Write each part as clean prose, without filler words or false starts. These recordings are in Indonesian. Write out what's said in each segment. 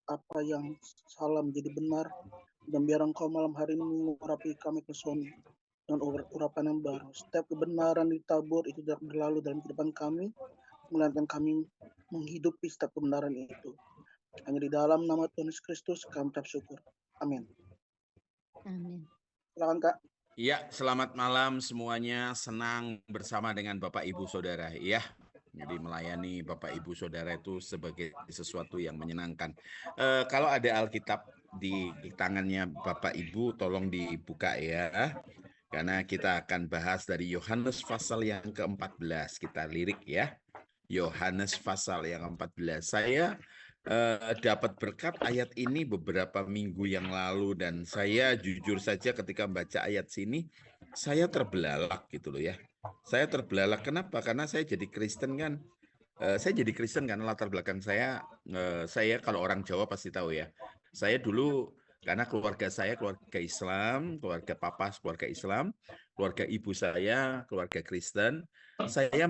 apa yang salah menjadi benar, dan biar Engkau malam hari ini mengurapi kami ke Sony dan urapan yang baru. Setiap kebenaran ditabur itu tidak berlalu dalam kehidupan kami, melainkan kami menghidupi setiap kebenaran itu. Hanya di dalam nama Tuhan Yesus Kristus kami ucap syukur. Amin. Amin. Silakan Kak. Ya, selamat malam semuanya. Senang bersama dengan Bapak Ibu Saudara. Ya, jadi melayani Bapak Ibu Saudara itu sebagai sesuatu yang menyenangkan. Kalau ada Alkitab di tangannya Bapak Ibu, tolong dibuka ya. Karena kita akan bahas dari Yohanes pasal yang ke-14. Kita lirik ya. Yohanes pasal yang ke-14. Saya dapat berkat ayat ini beberapa minggu yang lalu, dan saya jujur saja ketika membaca ayat sini saya terbelalak gitu loh ya. Saya terbelalak kenapa? Karena saya jadi Kristen kan. Saya jadi Kristen kan, latar belakang saya kalau orang Jawa pasti tahu ya. Saya dulu karena keluarga saya keluarga Islam, keluarga papa keluarga Islam, keluarga ibu saya keluarga Kristen. Saya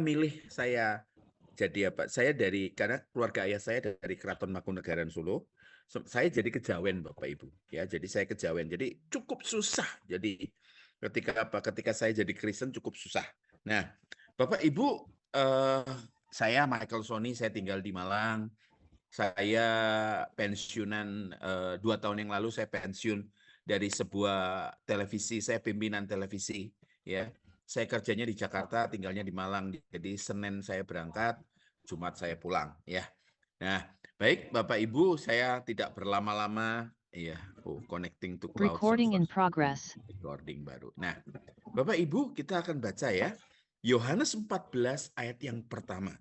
jadi apa? Karena keluarga ayah saya dari Keraton Mangkunegaran Solo. Saya jadi kejawen Bapak Ibu ya. Jadi saya kejawen. Jadi cukup susah. Jadi ketika saya jadi Kristen cukup susah. Nah, Bapak Ibu, saya Michael Sony, saya tinggal di Malang. Saya pensiunan 2 tahun yang lalu, saya pensiun dari sebuah televisi. Saya pimpinan televisi ya. Saya kerjanya di Jakarta, tinggalnya di Malang. Jadi Senin saya berangkat, Jumat saya pulang ya. Nah, baik Bapak Ibu, saya tidak berlama-lama ya. Connecting to cloud. Recording in progress. Recording baru. Nah, Bapak Ibu, kita akan baca ya. Yohanes 14 ayat yang pertama.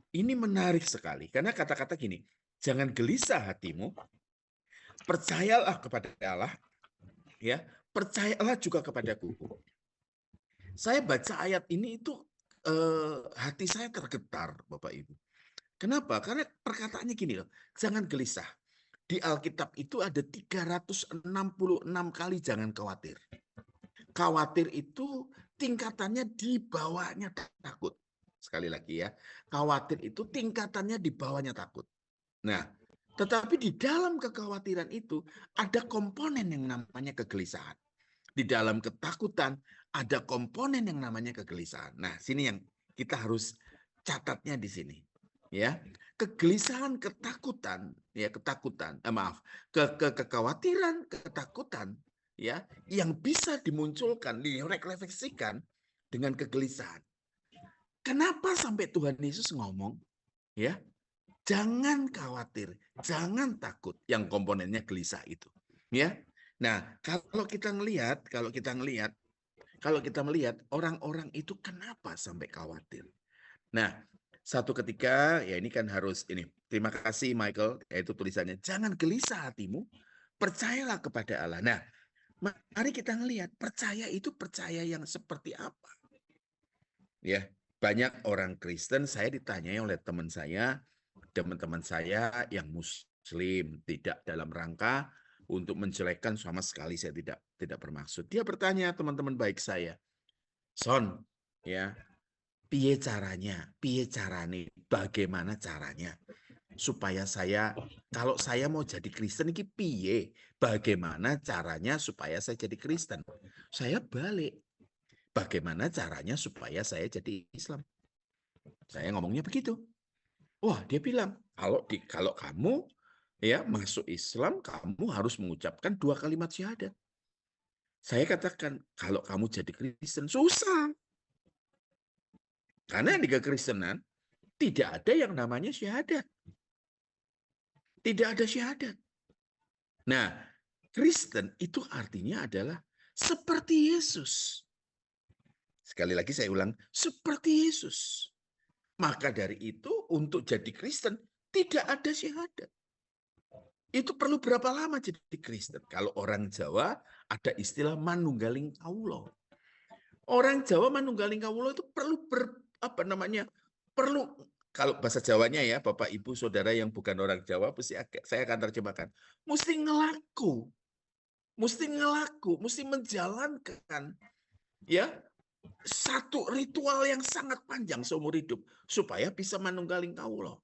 Ini menarik sekali karena kata-kata gini, jangan gelisah hatimu, percayalah kepada Allah, ya, percayalah juga kepadaku. Saya baca ayat ini itu hati saya tergetar, Bapak Ibu. Kenapa? Karena perkataannya gini loh, jangan gelisah. Di Alkitab itu ada 366 kali jangan khawatir. Khawatir itu tingkatannya di bawahnya takut. Sekali lagi ya, khawatir itu tingkatannya di bawahnya takut. Nah, tetapi di dalam kekhawatiran itu ada komponen yang namanya kegelisahan. Di dalam ketakutan ada komponen yang namanya kegelisahan. Nah, sini yang kita harus catatnya di sini. Ya, kegelisahan, ketakutan, ya kekhawatiran, ketakutan, ya, yang bisa dimunculkan, direfleksikan dengan kegelisahan. Kenapa sampai Tuhan Yesus ngomong, ya, jangan khawatir, jangan takut, yang komponennya gelisah itu, ya. Nah, kalau kita melihat orang-orang itu kenapa sampai khawatir. Nah, satu ketika ya ini kan harus ini. Terima kasih Michael, yaitu tulisannya jangan gelisah hatimu, percayalah kepada Allah. Nah, mari kita melihat percaya itu percaya yang seperti apa. Ya, banyak orang Kristen, saya ditanyai oleh teman-teman saya yang Muslim, tidak dalam rangka untuk menjelekkan sama sekali, saya tidak bermaksud. Dia bertanya, teman-teman baik saya, Son, ya, piye caranya, bagaimana caranya supaya kalau saya mau jadi Kristen ini piye, bagaimana caranya supaya saya jadi Kristen? Saya balik, bagaimana caranya supaya saya jadi Islam? Saya ngomongnya begitu. Wah, dia bilang, kalau kamu ya masuk Islam, kamu harus mengucapkan 2 kalimat syahadat. Saya katakan, kalau kamu jadi Kristen susah. Karena di kekristenan tidak ada yang namanya syahadat. Tidak ada syahadat. Nah, Kristen itu artinya adalah seperti Yesus. Sekali lagi saya ulang, seperti Yesus. Maka dari itu untuk jadi Kristen tidak ada syahadat. Itu perlu berapa lama jadi Kristen? Kalau orang Jawa ada istilah manunggaling kawula. Orang Jawa manunggaling kawula itu perlu kalau bahasa Jawanya ya, Bapak Ibu Saudara yang bukan orang Jawa, saya akan terjemahkan. Mesti menjalankan ya satu ritual yang sangat panjang seumur hidup supaya bisa manunggaling kawula.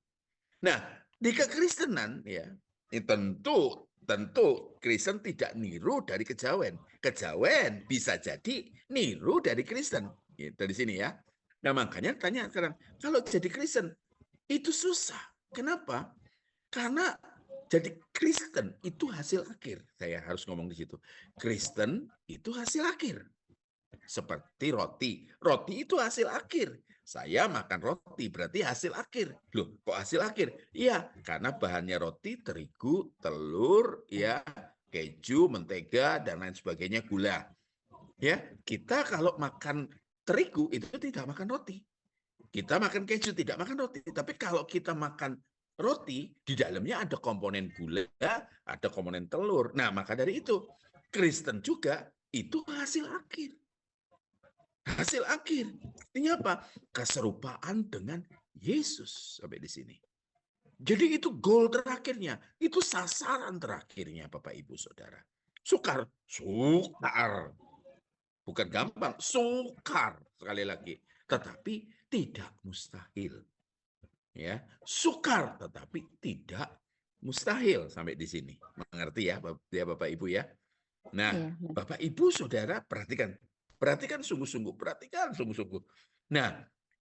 Nah, di kekristenan ya, Tentu Kristen tidak niru dari kejawen. Kejawen bisa jadi niru dari Kristen. Dari sini ya. Nah makanya tanya sekarang, kalau jadi Kristen itu susah. Kenapa? Karena jadi Kristen itu hasil akhir. Saya harus ngomong di situ. Kristen itu hasil akhir. Seperti roti. Roti itu hasil akhir. Saya makan roti berarti hasil akhir. Loh, kok hasil akhir? Iya, karena bahannya roti, terigu, telur, ya, keju, mentega dan lain sebagainya, gula. Ya, kita kalau makan terigu itu tidak makan roti. Kita makan keju tidak makan roti. Tapi kalau kita makan roti, di dalamnya ada komponen gula, ada komponen telur. Nah, maka dari itu Kristen juga itu hasil akhir. Hasil akhir. Artinya apa? Keserupaan dengan Yesus sampai di sini. Jadi itu goal terakhirnya, itu sasaran terakhirnya Bapak Ibu Saudara. Sukar. Bukan gampang, sukar sekali lagi. Tetapi tidak mustahil. Ya, sukar tetapi tidak mustahil sampai di sini. Mengerti ya Bapak Ibu ya? Nah, Iya, Bapak Ibu Saudara perhatikan sungguh-sungguh, Nah,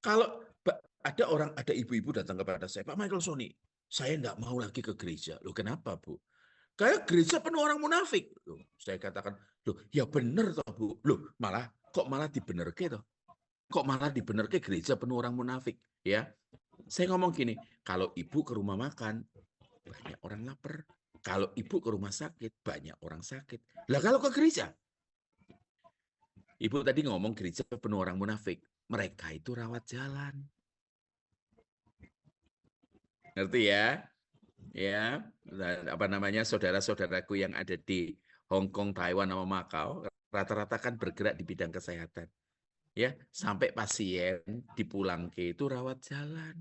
kalau ada ibu-ibu datang kepada saya, Pak Michael Sony, saya enggak mau lagi ke gereja. Loh, kenapa, Bu? Kayak gereja penuh orang munafik. Loh, saya katakan, loh, ya bener toh, Bu. Loh, kok malah dibenerke toh? Kok malah dibenerke gereja penuh orang munafik, ya? Saya ngomong gini, kalau ibu ke rumah makan, banyak orang lapar. Kalau ibu ke rumah sakit, banyak orang sakit. Lah kalau ke gereja, ibu tadi ngomong gereja penuh orang munafik. Mereka itu rawat jalan. Ngerti ya? Ya, apa namanya, saudara-saudaraku yang ada di Hong Kong, Taiwan, sama Makau, rata-rata kan bergerak di bidang kesehatan. Ya, sampai pasien dipulangke itu rawat jalan.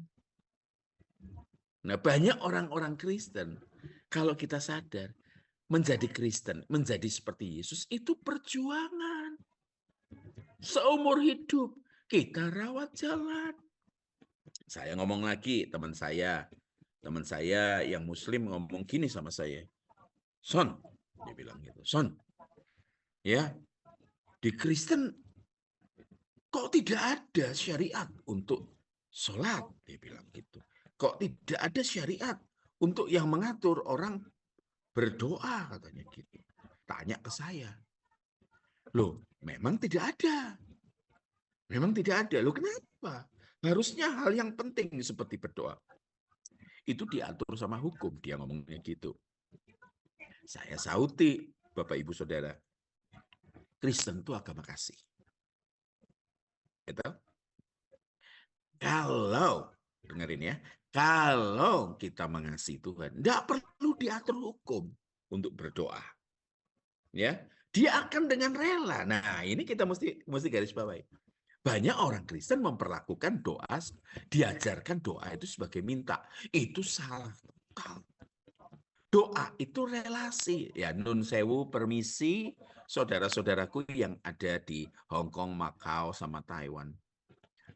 Nah, banyak orang-orang Kristen, kalau kita sadar, menjadi Kristen, menjadi seperti Yesus, itu perjuangan. Seumur hidup, kita rawat jalan. Saya ngomong lagi, teman saya yang Muslim ngomong gini sama saya. Son, dia bilang gitu. Son, ya, di Kristen kok tidak ada syariat untuk sholat, dia bilang gitu. Kok tidak ada syariat untuk yang mengatur orang berdoa, katanya gitu. Tanya ke saya. Loh, memang tidak ada. Memang tidak ada. Loh, kenapa? Harusnya hal yang penting seperti berdoa itu diatur sama hukum, dia ngomongnya gitu. Saya sauti, Bapak Ibu Saudara, Kristen itu agama kasih. Gitu. Kalau, dengerin ya, kalau kita mengasihi Tuhan, tidak perlu diatur hukum untuk berdoa. Ya, dia akan dengan rela. Nah, ini kita mesti garis bawahi. Banyak orang Kristen memperlakukan doa, diajarkan doa itu sebagai minta. Itu salah total. Doa itu relasi. Ya, nun sewu, permisi, saudara-saudaraku yang ada di Hong Kong, Makau, sama Taiwan.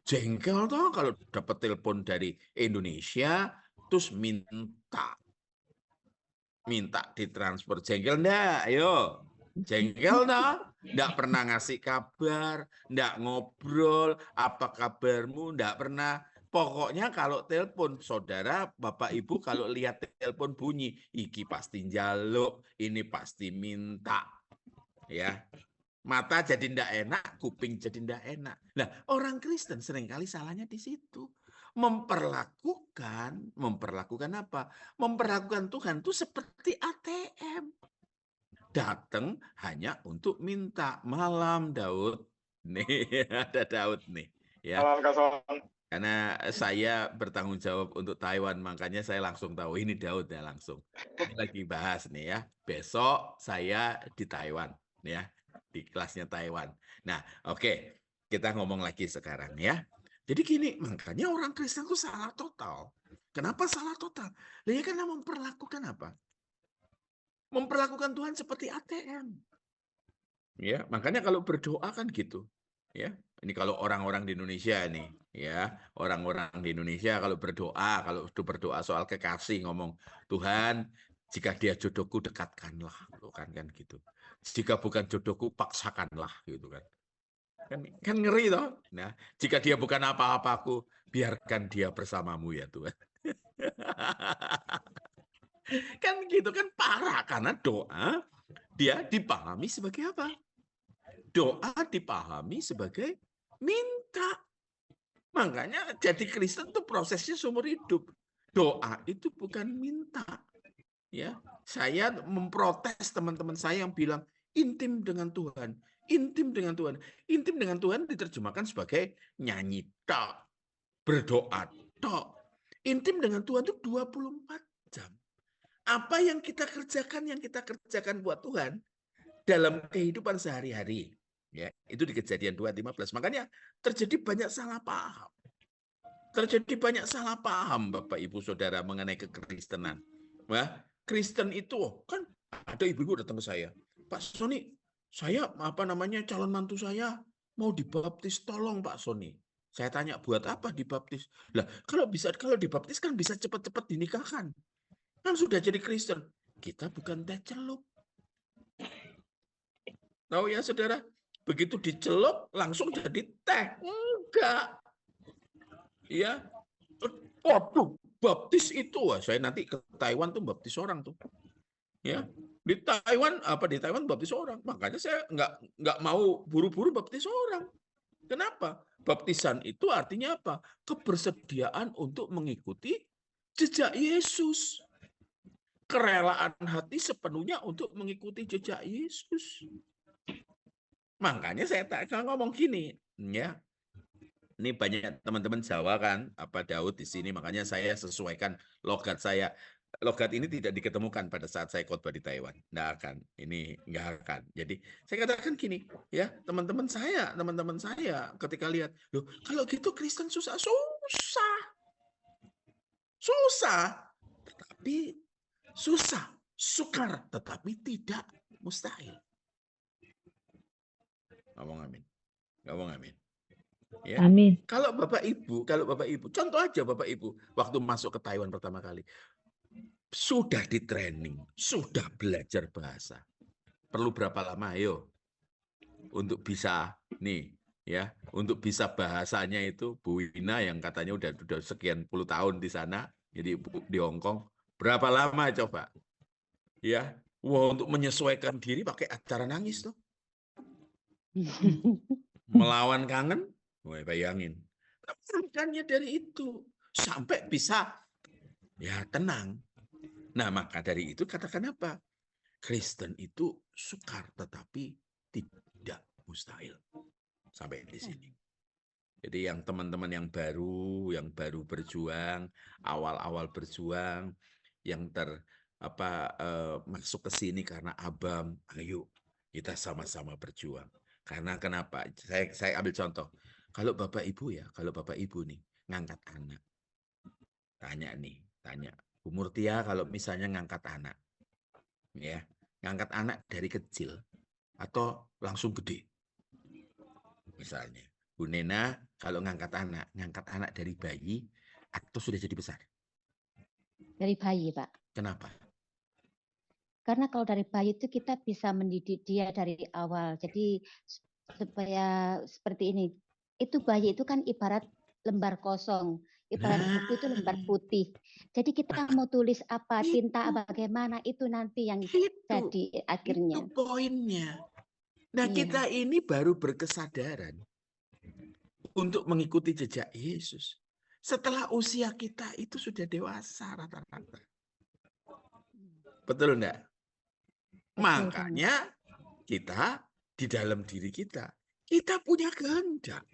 Jengkel toh kalau dapat telepon dari Indonesia, terus minta ditransfer. Jengkel enggak? Ayo. Jengkel toh? Enggak pernah ngasih kabar, enggak ngobrol, apa kabarmu, enggak pernah. Pokoknya kalau telepon, saudara, Bapak Ibu kalau lihat telepon bunyi, iki pasti njaluk, ini pasti minta. Ya. Mata jadi ndak enak, kuping jadi ndak enak. Nah, orang Kristen seringkali salahnya di situ. Memperlakukan apa? Memperlakukan Tuhan itu seperti ATM. Datang hanya untuk minta. Malam, Daud. Nih, ada Daud nih. Ya. Malam, Kak Son. Karena saya bertanggung jawab untuk Taiwan, makanya saya langsung tahu ini Daud ya langsung. Ini lagi bahas nih ya. Besok saya di Taiwan, ya, di kelasnya Taiwan. Nah, oke, kita ngomong lagi sekarang ya. Jadi gini, makanya orang Kristen itu salah total. Kenapa salah total? Ya karena memperlakukan apa? Memperlakukan Tuhan seperti ATM. Ya, makanya kalau berdoa kan gitu. Ya, ini kalau orang-orang di Indonesia nih, ya, orang-orang di Indonesia kalau berdoa soal kekasih ngomong, Tuhan, Jika dia jodohku, dekatkanlah, kan gitu. Jika bukan jodohku, paksakanlah, gitu kan. Kan ngeri toh. Nah, jika dia bukan apa-apaku, biarkan dia bersamamu ya Tuhan. Kan gitu kan, parah, karena doa dia dipahami sebagai apa? Doa dipahami sebagai minta. Makanya jadi Kristen itu prosesnya seumur hidup. Doa itu bukan minta. Ya, saya memprotes teman-teman saya yang bilang intim dengan Tuhan, intim dengan Tuhan. Intim dengan Tuhan diterjemahkan sebagai nyanyi tok, berdoa tok. Intim dengan Tuhan itu 24 jam. Apa yang kita kerjakan buat Tuhan dalam kehidupan sehari-hari. Ya, itu di Kejadian 2:15. Makanya terjadi banyak salah paham. Terjadi banyak salah paham Bapak Ibu Saudara mengenai kekristenan. Wah, Kristen itu kan ada ibu-ibu datang ke saya. Pak Sony, saya calon mantu saya mau dibaptis, tolong Pak Sony. Saya tanya, buat apa dibaptis? Lah, kalau dibaptis kan bisa cepat-cepat dinikahkan. Kan sudah jadi Kristen. Kita bukan teh celup. Tahu ya Saudara? Begitu dicelup langsung jadi teh. Enggak. Ya. Waduh, baptis itu. Wah, saya nanti ke Taiwan tuh baptis orang tuh. Ya. Di Taiwan baptis orang. Makanya saya nggak mau buru-buru baptis orang. Kenapa? Baptisan itu artinya apa? Kebersediaan untuk mengikuti jejak Yesus. Kerelaan hati sepenuhnya untuk mengikuti jejak Yesus. Makanya saya ngomong gini, ya. Ini banyak teman-teman Jawa kan, Daud di sini, makanya saya sesuaikan logat saya. Logat ini tidak diketemukan pada saat saya khotbah di Taiwan. Nggak akan, ini nggak akan. Jadi saya katakan gini, ya teman-teman saya ketika lihat, loh kalau gitu Kristen susah, tetapi sukar, tetapi tidak mustahil. Ngomong amin. Ya. Amin. Kalau Bapak Ibu, contoh aja Bapak Ibu, waktu masuk ke Taiwan pertama kali, sudah di training, sudah belajar bahasa. Perlu berapa lama, ayo, untuk bisa untuk bisa bahasanya itu Bu Wina yang katanya udah sekian puluh tahun di sana, jadi di Hong Kong, berapa lama coba? Ya, untuk menyesuaikan diri pakai acara nangis tuh. Melawan kangen. Wah, bayangin. Makanya dari itu sampai bisa ya tenang. Nah, maka dari itu katakan apa? Kristen itu sukar tetapi tidak mustahil. Sampai di sini. Jadi yang teman-teman yang baru berjuang, awal-awal berjuang, yang masuk ke sini karena abang, ayo kita sama-sama berjuang. Karena kenapa? Saya ambil contoh. Kalau Bapak Ibu nih ngangkat anak. Tanya. Bu Murtia kalau misalnya ngangkat anak. Ya, ngangkat anak dari kecil atau langsung gede. Misalnya, Bu Nena kalau ngangkat anak dari bayi atau sudah jadi besar? Dari bayi, Pak. Kenapa? Karena kalau dari bayi itu kita bisa mendidik dia dari awal. Jadi supaya seperti ini. Itu bayi itu kan ibarat lembar kosong. Ibarat buku itu lembar putih. Jadi kita mau tulis apa, tinta bagaimana, itu nanti yang jadi akhirnya. Itu poinnya. Nah, kita ini baru berkesadaran untuk mengikuti jejak Yesus. Setelah usia kita itu sudah dewasa rata-rata. Betul enggak? Makanya kita di dalam diri kita punya kehendak.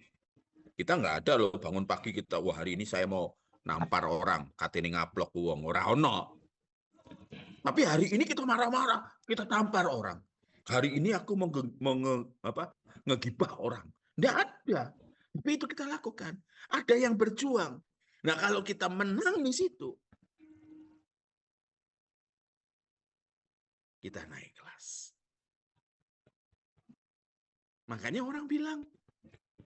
Kita nggak ada loh bangun pagi kita, wah hari ini saya mau nampar orang, katene ngaplok uang ora ono. Tapi hari ini kita marah-marah, kita tampar orang. Hari ini aku mau ngegibah orang. Nggak ada. Tapi itu kita lakukan. Ada yang berjuang. Nah, kalau kita menang di situ, kita naik kelas. Makanya orang bilang,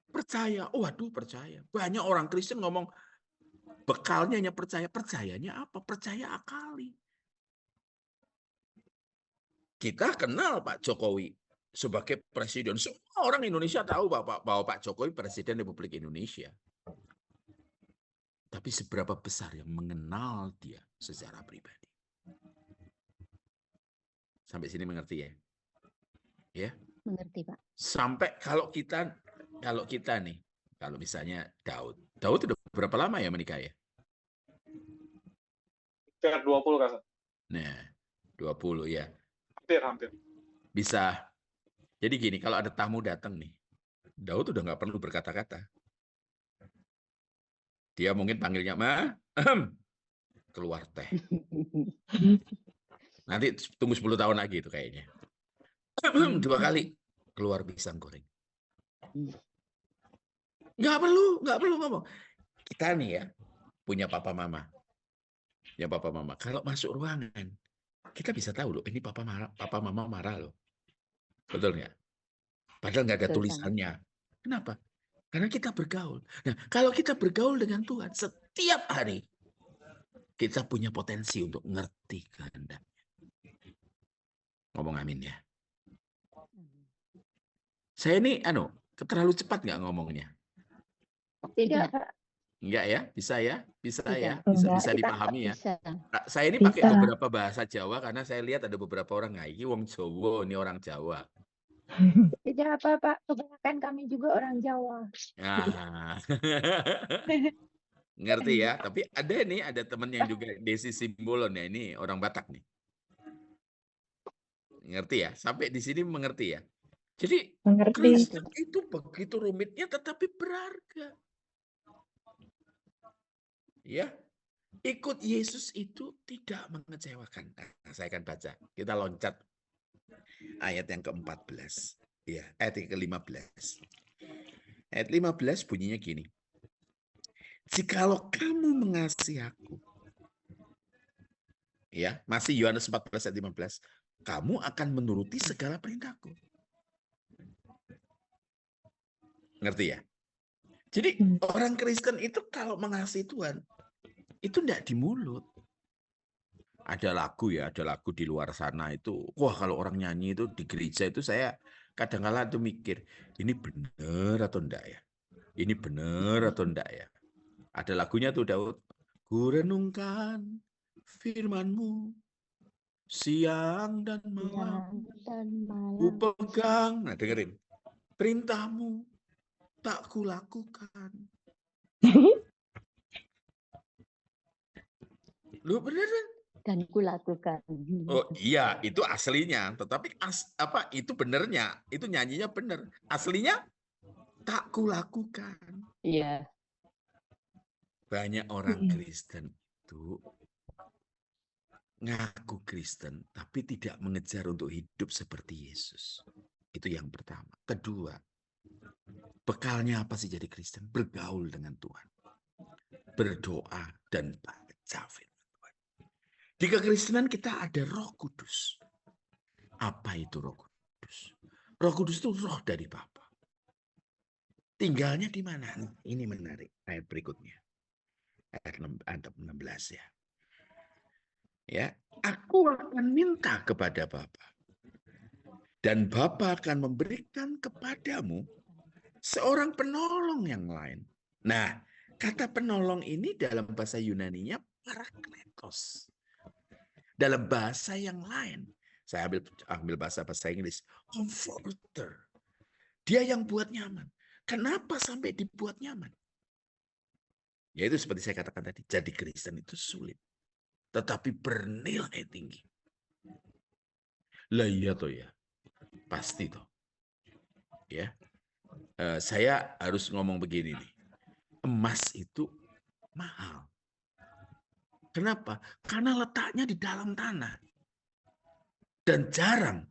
percaya. Oh, waduh, percaya. Banyak orang Kristen ngomong, bekalnya hanya percaya. Percayanya apa? Percaya akali. kita kenal Pak Jokowi sebagai presiden. Semua orang Indonesia tahu bahwa Pak Jokowi presiden Republik Indonesia. Tapi seberapa besar yang mengenal dia secara pribadi? Sampai sini mengerti ya? Ya. Mengerti, Pak. Sampai kalau kita nih, kalau misalnya Daud udah berapa lama ya menikah ya? Sekitar 20 Kak. Nah, 20 ya. Hampir. Bisa. Jadi gini, kalau ada tamu datang nih, Daud udah nggak perlu berkata-kata. Dia mungkin panggilnya, Ma, keluar teh. Nanti tunggu 10 tahun lagi itu kayaknya. 2 kali keluar pisang goreng. Nggak perlu ngomong. Kita nih ya, punya papa mama. Ya papa mama. Kalau masuk ruangan, kita bisa tahu loh, ini papa mama marah loh. Betul nggak? Padahal nggak ada Betul, tulisannya. Kenapa? Karena kita bergaul. Nah, kalau kita bergaul dengan Tuhan setiap hari, kita punya potensi untuk ngerti kehendaknya. Ngomong amin ya. Saya ini, terlalu cepat nggak ngomongnya? Tidak. Enggak ya? Bisa ya? Bisa Tidak. ya? Enggak. Bisa dipahami ya? Bisa. Saya ini pakai Bisa. beberapa bahasa Jawa karena saya lihat ada beberapa orang, ini wong Jawa, ini orang Jawa. Tidak apa Pak, kebanyakan kami juga orang Jawa. Nah. Ngerti ya? Tapi ada teman yang juga Desi Simbolon ya, ini orang Batak nih. Ngerti ya? Sampai di sini mengerti ya? Jadi Mengerti. Kristen itu begitu rumitnya tetapi berharga. Ya. Ikut Yesus itu tidak mengecewakan. Nah, saya akan baca. Kita loncat ayat yang ke-14. Ya, ayat yang ke-15. Ayat 15 bunyinya gini. Jikalau kamu mengasihi aku. Ya, masih Yohanes 14 ayat 15. Kamu akan menuruti segala perintahku. Ngerti ya? Jadi orang Kristen itu kalau mengasihi Tuhan, itu enggak di mulut. Ada lagu di luar sana itu. Wah, kalau orang nyanyi itu di gereja itu saya kadang-kala tuh mikir, ini benar atau enggak ya? Ini benar atau enggak ya? Ada lagunya tuh Daud. Ku renungkan firman-Mu siang dan malam. Ku pegang, nah dengerin. Perintah-Mu tak kulakukan. Lu bener kan? Dan kulakukan. Oh iya, itu aslinya. Tetapi itu benernya, itu nyanyinya bener. Aslinya tak kulakukan. Iya. Banyak orang Kristen itu ngaku Kristen, tapi tidak mengejar untuk hidup seperti Yesus. Itu yang pertama. Kedua, bekalnya apa sih jadi Kristen? Bergaul dengan Tuhan. Berdoa dan baca firman. Di kekristenan kita ada Roh Kudus. Apa itu Roh Kudus? Roh Kudus itu roh dari Bapa. Tinggalnya di mana? Ini menarik. Ayat berikutnya. Ayat 16 ya. Ya, aku akan minta kepada Bapa. Dan Bapa akan memberikan kepadamu seorang penolong yang lain. Nah, kata penolong ini dalam bahasa Yunaninya parakletos. Dalam bahasa yang lain, saya ambil bahasa Inggris, comforter. Dia yang buat nyaman. Kenapa sampai dibuat nyaman? Yaitu seperti saya katakan tadi, jadi Kristen itu sulit, tetapi bernilai tinggi. Lah iya toh ya, pasti toh. Ya, saya harus ngomong begini nih, emas itu mahal. Kenapa? Karena letaknya di dalam tanah. Dan jarang.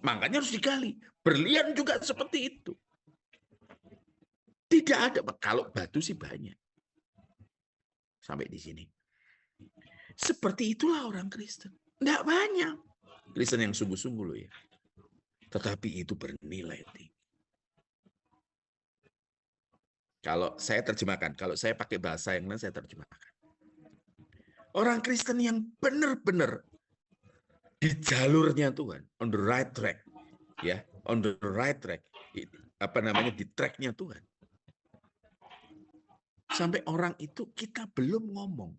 Makanya harus digali. Berlian juga seperti itu. Tidak ada. Kalau batu sih banyak. Sampai di sini. Seperti itulah orang Kristen. Tidak banyak. Kristen yang sungguh-sungguh loh ya. Tetapi itu bernilai tinggi. Kalau saya terjemahkan. Kalau saya pakai bahasa yang lain saya terjemahkan. Orang Kristen yang benar-benar di jalurnya Tuhan, on the right track, ya, on the right track, apa namanya, di tracknya Tuhan. Sampai orang itu kita belum ngomong.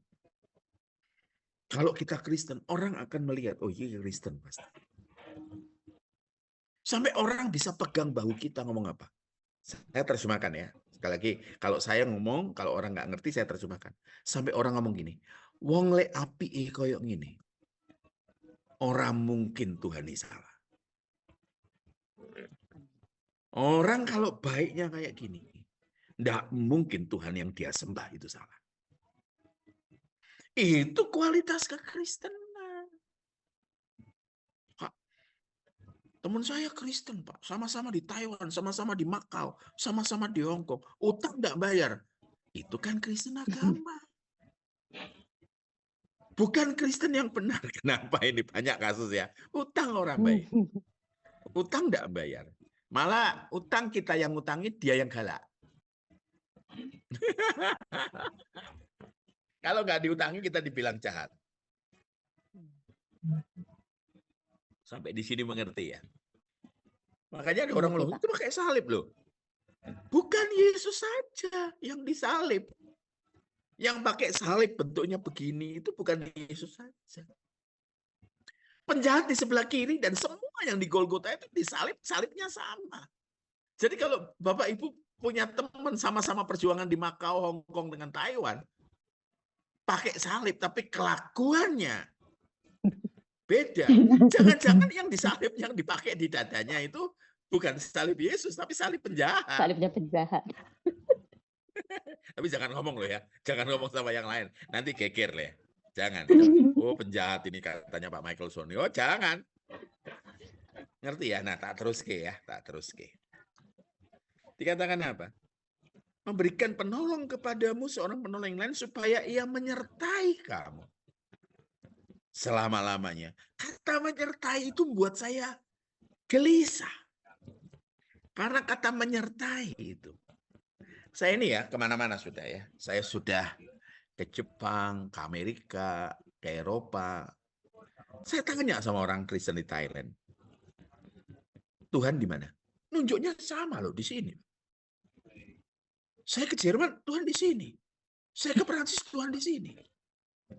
Kalau kita Kristen, orang akan melihat, oh iya Kristen pasti. Sampai orang bisa pegang bahu kita ngomong apa. Saya terjemahkan ya. Sekali lagi, kalau saya ngomong, kalau orang nggak ngerti, saya terjemahkan. Sampai orang ngomong gini, wong le api koyok gini. Orang mungkin Tuhan ini salah. Orang kalau baiknya kayak gini, enggak mungkin Tuhan yang dia sembah itu salah. Itu kualitas kekristenan. Pak, teman saya Kristen, Pak. Sama-sama di Taiwan, sama-sama di Makau, sama-sama di Hong Kong. Utang enggak bayar. Itu kan Kristen agama. Bukan Kristen yang benar. Kenapa ini banyak kasus ya? Utang orang baik. Utang enggak bayar. Malah utang kita yang ngutangi, dia yang galak. Kalau nggak diutangi, kita dibilang jahat. Sampai di sini mengerti ya. Makanya ada orang ngomong, itu pakai salib loh. Bukan Yesus saja yang disalib. Yang pakai salib bentuknya begini, itu bukan Yesus saja. Penjahat di sebelah kiri dan semua yang di Golgota itu disalib, salibnya sama. Jadi kalau Bapak Ibu punya teman sama-sama perjuangan di Makau, Hong Kong dengan Taiwan, pakai salib tapi kelakuannya beda. Jangan-jangan yang disalib, yang dipakai di dadanya itu bukan salib Yesus, tapi salib penjahat. Salibnya penjahat. Tapi jangan ngomong loh ya, jangan ngomong sama yang lain. Nanti geger loh ya. Jangan. Oh penjahat ini katanya Pak Michael Sony. Oh jangan. Ngerti ya? Nah tak terus ke ya, tak terus ke. Dikatakan apa? Memberikan penolong kepadamu seorang penolong yang lain supaya ia menyertai kamu selama-lamanya. Kata menyertai itu membuat saya gelisah. Karena kata menyertai itu. Saya ini ya kemana-mana sudah ya. Saya sudah ke Jepang, ke Amerika, ke Eropa. Saya tanya sama orang Kristen di Thailand. Tuhan di mana? Nunjuknya sama loh di sini. Saya ke Jerman, Tuhan di sini. Saya ke Prancis, Tuhan di sini.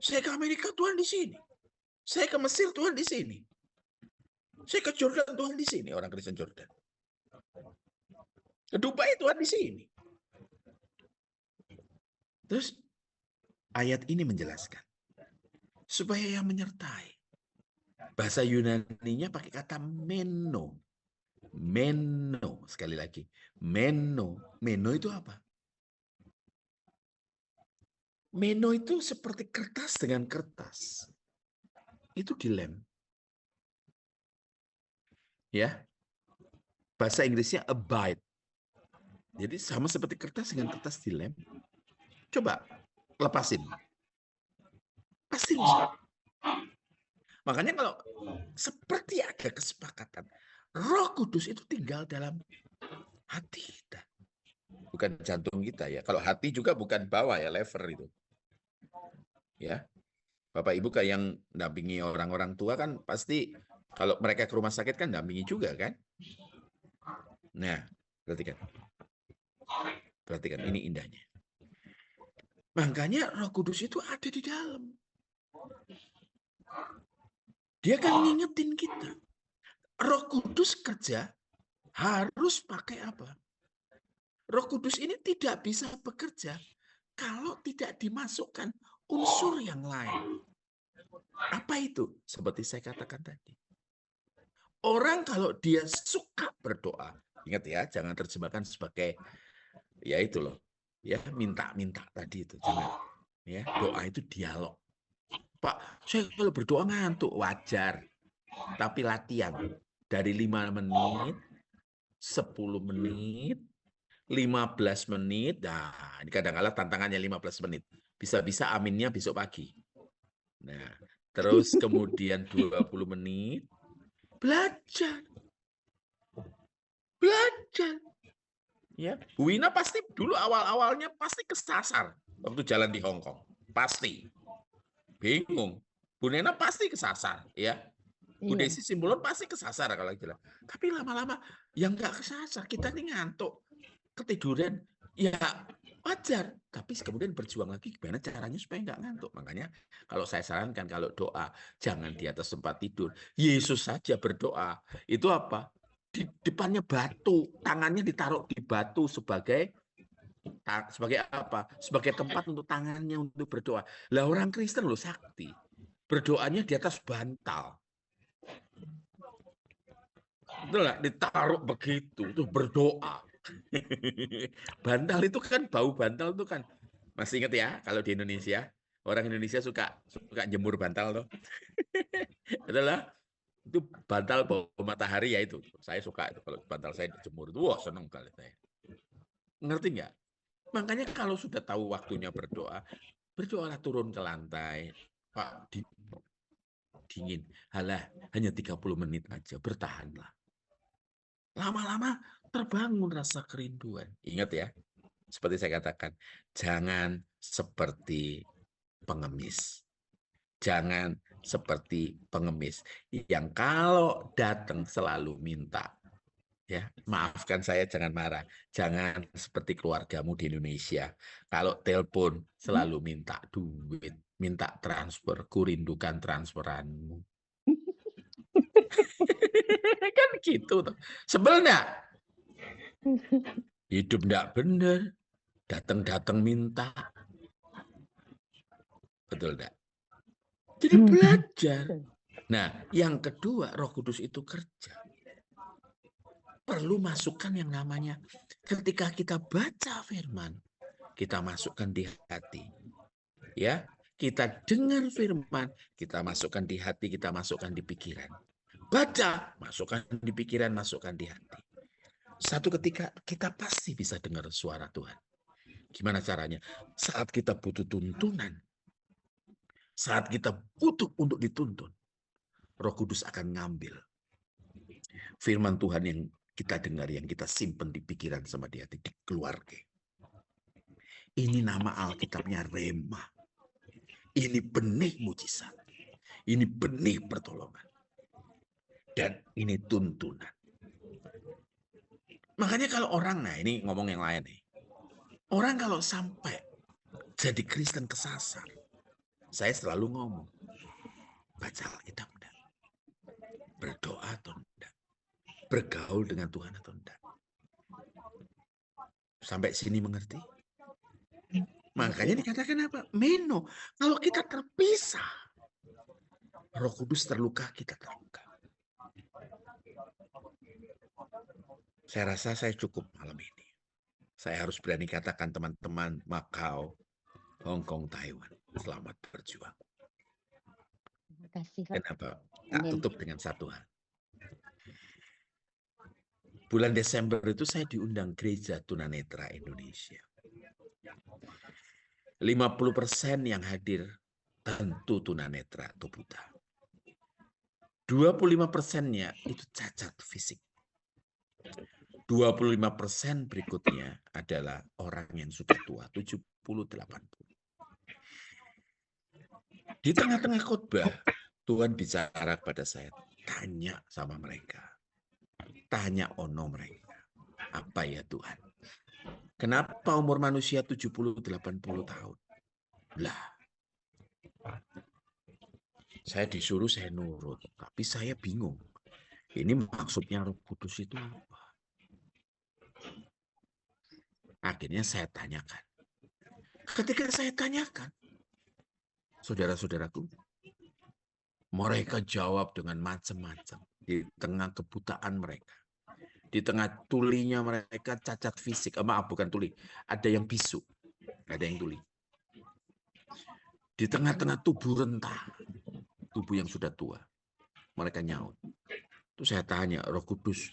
Saya ke Amerika, Tuhan di sini. Saya ke Mesir, Tuhan di sini. Saya ke Jordan, Tuhan di sini. Orang Kristen Jordan. Ke Dubai, Tuhan di sini. Terus ayat ini menjelaskan. Supaya yang menyertai. Bahasa Yunani-nya pakai kata meno. Meno. Sekali lagi. Meno. Meno itu apa? Meno itu seperti kertas dengan kertas. Itu dilem. Ya. Bahasa Inggrisnya abide. Jadi sama seperti kertas dengan kertas dilem. Coba lepasin. Pasti rusak. Makanya kalau seperti ada kesepakatan, Roh Kudus itu tinggal dalam hati kita. Bukan jantung kita ya. Kalau hati juga bukan bawah ya, lever itu. Ya. Bapak Ibu kayak yang dampingi orang-orang tua kan pasti kalau mereka ke rumah sakit kan dampingi juga kan. Nah, perhatikan. Perhatikan ini indahnya. Makanya Roh Kudus itu ada di dalam. Dia kan ngingetin kita. Roh Kudus kerja harus pakai apa? Roh Kudus ini tidak bisa bekerja kalau tidak dimasukkan unsur yang lain. Apa itu? Seperti saya katakan tadi. Orang kalau dia suka berdoa, ingat ya, jangan terjemahkan sebagai ya itu loh, ya minta-minta tadi itu, jangan. Ya, doa itu dialog. Pak, saya kalau berdoa ngantuk, wajar. Tapi latihan dari 5 menit, 10 menit, 15 menit. Nah, ini kadang-kadang tantangannya 15 menit. Bisa-bisa aminnya besok pagi. Nah, terus kemudian 20 menit belajar. Belajar. Ya, Bu Wina pasti dulu awal-awalnya pasti kesasar waktu jalan di Hong Kong. Pasti. Bingung. Bu Nena pasti kesasar, ya. Bu Iya. Desi Simbolon pasti kesasar kalau gitu. Tapi lama-lama yang nggak kesasar, kita ini ngantuk, ketiduran, ya wajar. Tapi kemudian berjuang lagi gimana caranya supaya nggak ngantuk. Makanya kalau saya sarankan kalau doa, jangan di atas tempat tidur. Yesus saja berdoa. Itu apa? Di depannya batu, tangannya ditaruh di batu sebagai apa? Sebagai tempat untuk tangannya untuk berdoa. Lah orang Kristen loh sakti. Berdoanya di atas bantal. Betul nggak? Ditaruh begitu, tuh berdoa. Bantal itu kan, bau bantal itu kan. Masih ingat ya, kalau di Indonesia, orang Indonesia suka jemur bantal tuh. Adalah itu bantal bau matahari ya itu. Saya suka itu kalau bantal saya dijemur itu, wah seneng kali saya. Ngerti nggak? Makanya kalau sudah tahu waktunya berdoa, berdoalah turun ke lantai. Pak, dingin. Halah, hanya 30 menit aja, bertahanlah. Lama-lama terbangun rasa kerinduan. Ingat ya, seperti saya katakan, jangan seperti pengemis. Jangan seperti pengemis yang kalau datang selalu minta. Ya, maafkan saya, jangan marah. Jangan seperti keluargamu di Indonesia. Kalau telepon selalu minta duit, minta transfer, kurindukan transferanmu. Kan gitu tuh. Sebel enggak? Hidup enggak bener. Datang-datang minta. Betul enggak? Jadi belajar. Nah, yang kedua, Roh Kudus itu kerja. Perlu masukkan yang namanya ketika kita baca firman, kita masukkan di hati. Ya, kita dengar firman, kita masukkan di hati, kita masukkan di pikiran. Baca, masukkan di pikiran, masukkan di hati. Satu ketika kita pasti bisa dengar suara Tuhan. Gimana caranya? Saat kita butuh tuntunan, saat kita butuh untuk dituntun, Roh Kudus akan ngambil firman Tuhan yang kita dengar, yang kita simpan di pikiran sama di hati, dikeluarkan. Ini nama Alkitabnya Rema. Ini benih mujizat. Ini benih pertolongan. Dan ini tuntunan. Makanya kalau orang, nah ini ngomong yang lain nih. Orang kalau sampai jadi Kristen kesasar, saya selalu ngomong, baca Alkitab enggak? Berdoa atau enggak? Bergaul dengan Tuhan atau enggak? Sampai sini mengerti? Makanya dikatakan apa? Meno. Kalau kita terpisah, Roh Kudus terluka, kita terluka. Saya rasa saya cukup malam ini. Saya harus berani katakan teman-teman Macau, Hong Kong, Taiwan, selamat berjuang. Terima kasih, Pak. Kenapa? Tak tutup dengan satu hal. Bulan Desember itu saya diundang Gereja Tunanetra Indonesia. 50% yang hadir tentu tunanetra atau buta. 25%-nya itu cacat fisik. 25% berikutnya adalah orang yang sudah tua, 70-80. Di tengah-tengah khotbah, Tuhan bicara kepada saya, tanya sama mereka. Tanya ono mereka. Apa ya Tuhan? Kenapa umur manusia 70-80 tahun? Lah, saya disuruh, saya nurut. Tapi saya bingung. Ini maksudnya Roh Kudus itu apa? Akhirnya saya tanyakan. Ketika saya tanyakan, saudara-saudaraku, mereka jawab dengan macam-macam. Di tengah kebutaan mereka. Di tengah tulinya mereka cacat fisik. Maaf, bukan tuli. Ada yang bisu. Ada yang tuli. Di tengah-tengah tubuh rentah. Tubuh yang sudah tua. Mereka nyaut. Terus saya tanya, Roh Kudus,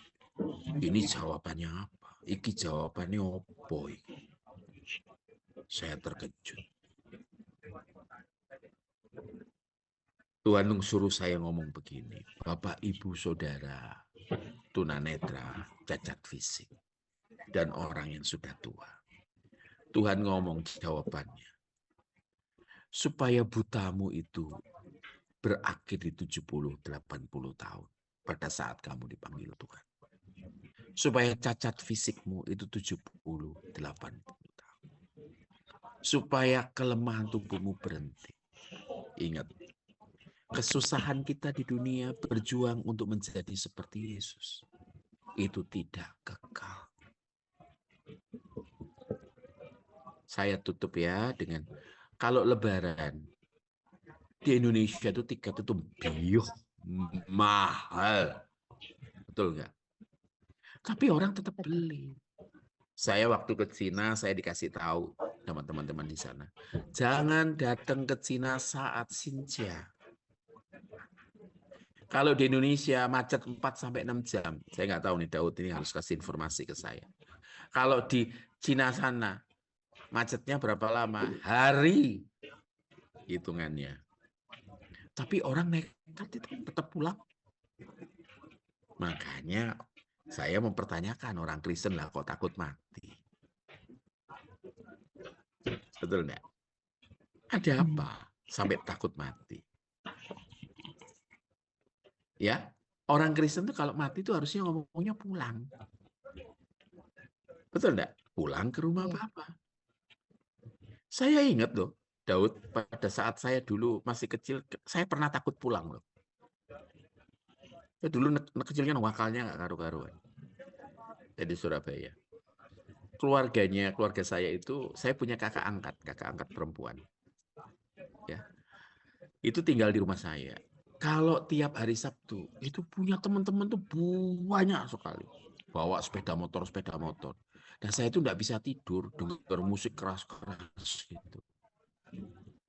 ini jawabannya apa? Iki jawabannya apa? Saya terkejut. Tuhan suruh saya ngomong begini. Bapak, Ibu, Saudara, tunanetra, cacat fisik, dan orang yang sudah tua. Tuhan ngomong jawabannya. Supaya butamu itu berakhir di 70-80 tahun pada saat kamu dipanggil Tuhan. Supaya cacat fisikmu itu 70-80 tahun. Supaya kelemahan tubuhmu berhenti. Ingat, kesusahan kita di dunia berjuang untuk menjadi seperti Yesus. Itu tidak kekal. Saya tutup ya dengan, kalau Lebaran di Indonesia itu tiket itu mahal. Betul nggak? Tapi orang tetap beli. Saya waktu ke Cina, saya dikasih tahu sama teman-teman di sana. Jangan datang ke Cina saat Xinjia. Kalau di Indonesia macet 4-6 jam. Saya nggak tahu nih, Daud ini harus kasih informasi ke saya. Kalau di Cina sana, macetnya berapa lama? Hari hitungannya. Tapi orang nekat itu tetap pulang. Makanya saya mempertanyakan, orang Kristen lah kok takut mati. Betul enggak? Ada apa sampai takut mati? Ya, orang Kristen tuh kalau mati itu harusnya ngomongnya pulang. Betul enggak? Pulang ke rumah Bapa. Saya ingat loh, Daud, pada saat saya dulu masih kecil, saya pernah takut pulang loh. Saya dulu kecilnya wakalnya nggak karu-karuan. Saya di Surabaya. Keluarga saya itu, saya punya kakak angkat perempuan. Ya, itu tinggal di rumah saya. Kalau tiap hari Sabtu, itu punya teman-teman tuh banyak sekali. Bawa sepeda motor. Dan saya itu nggak bisa tidur, dengar musik keras-keras gitu.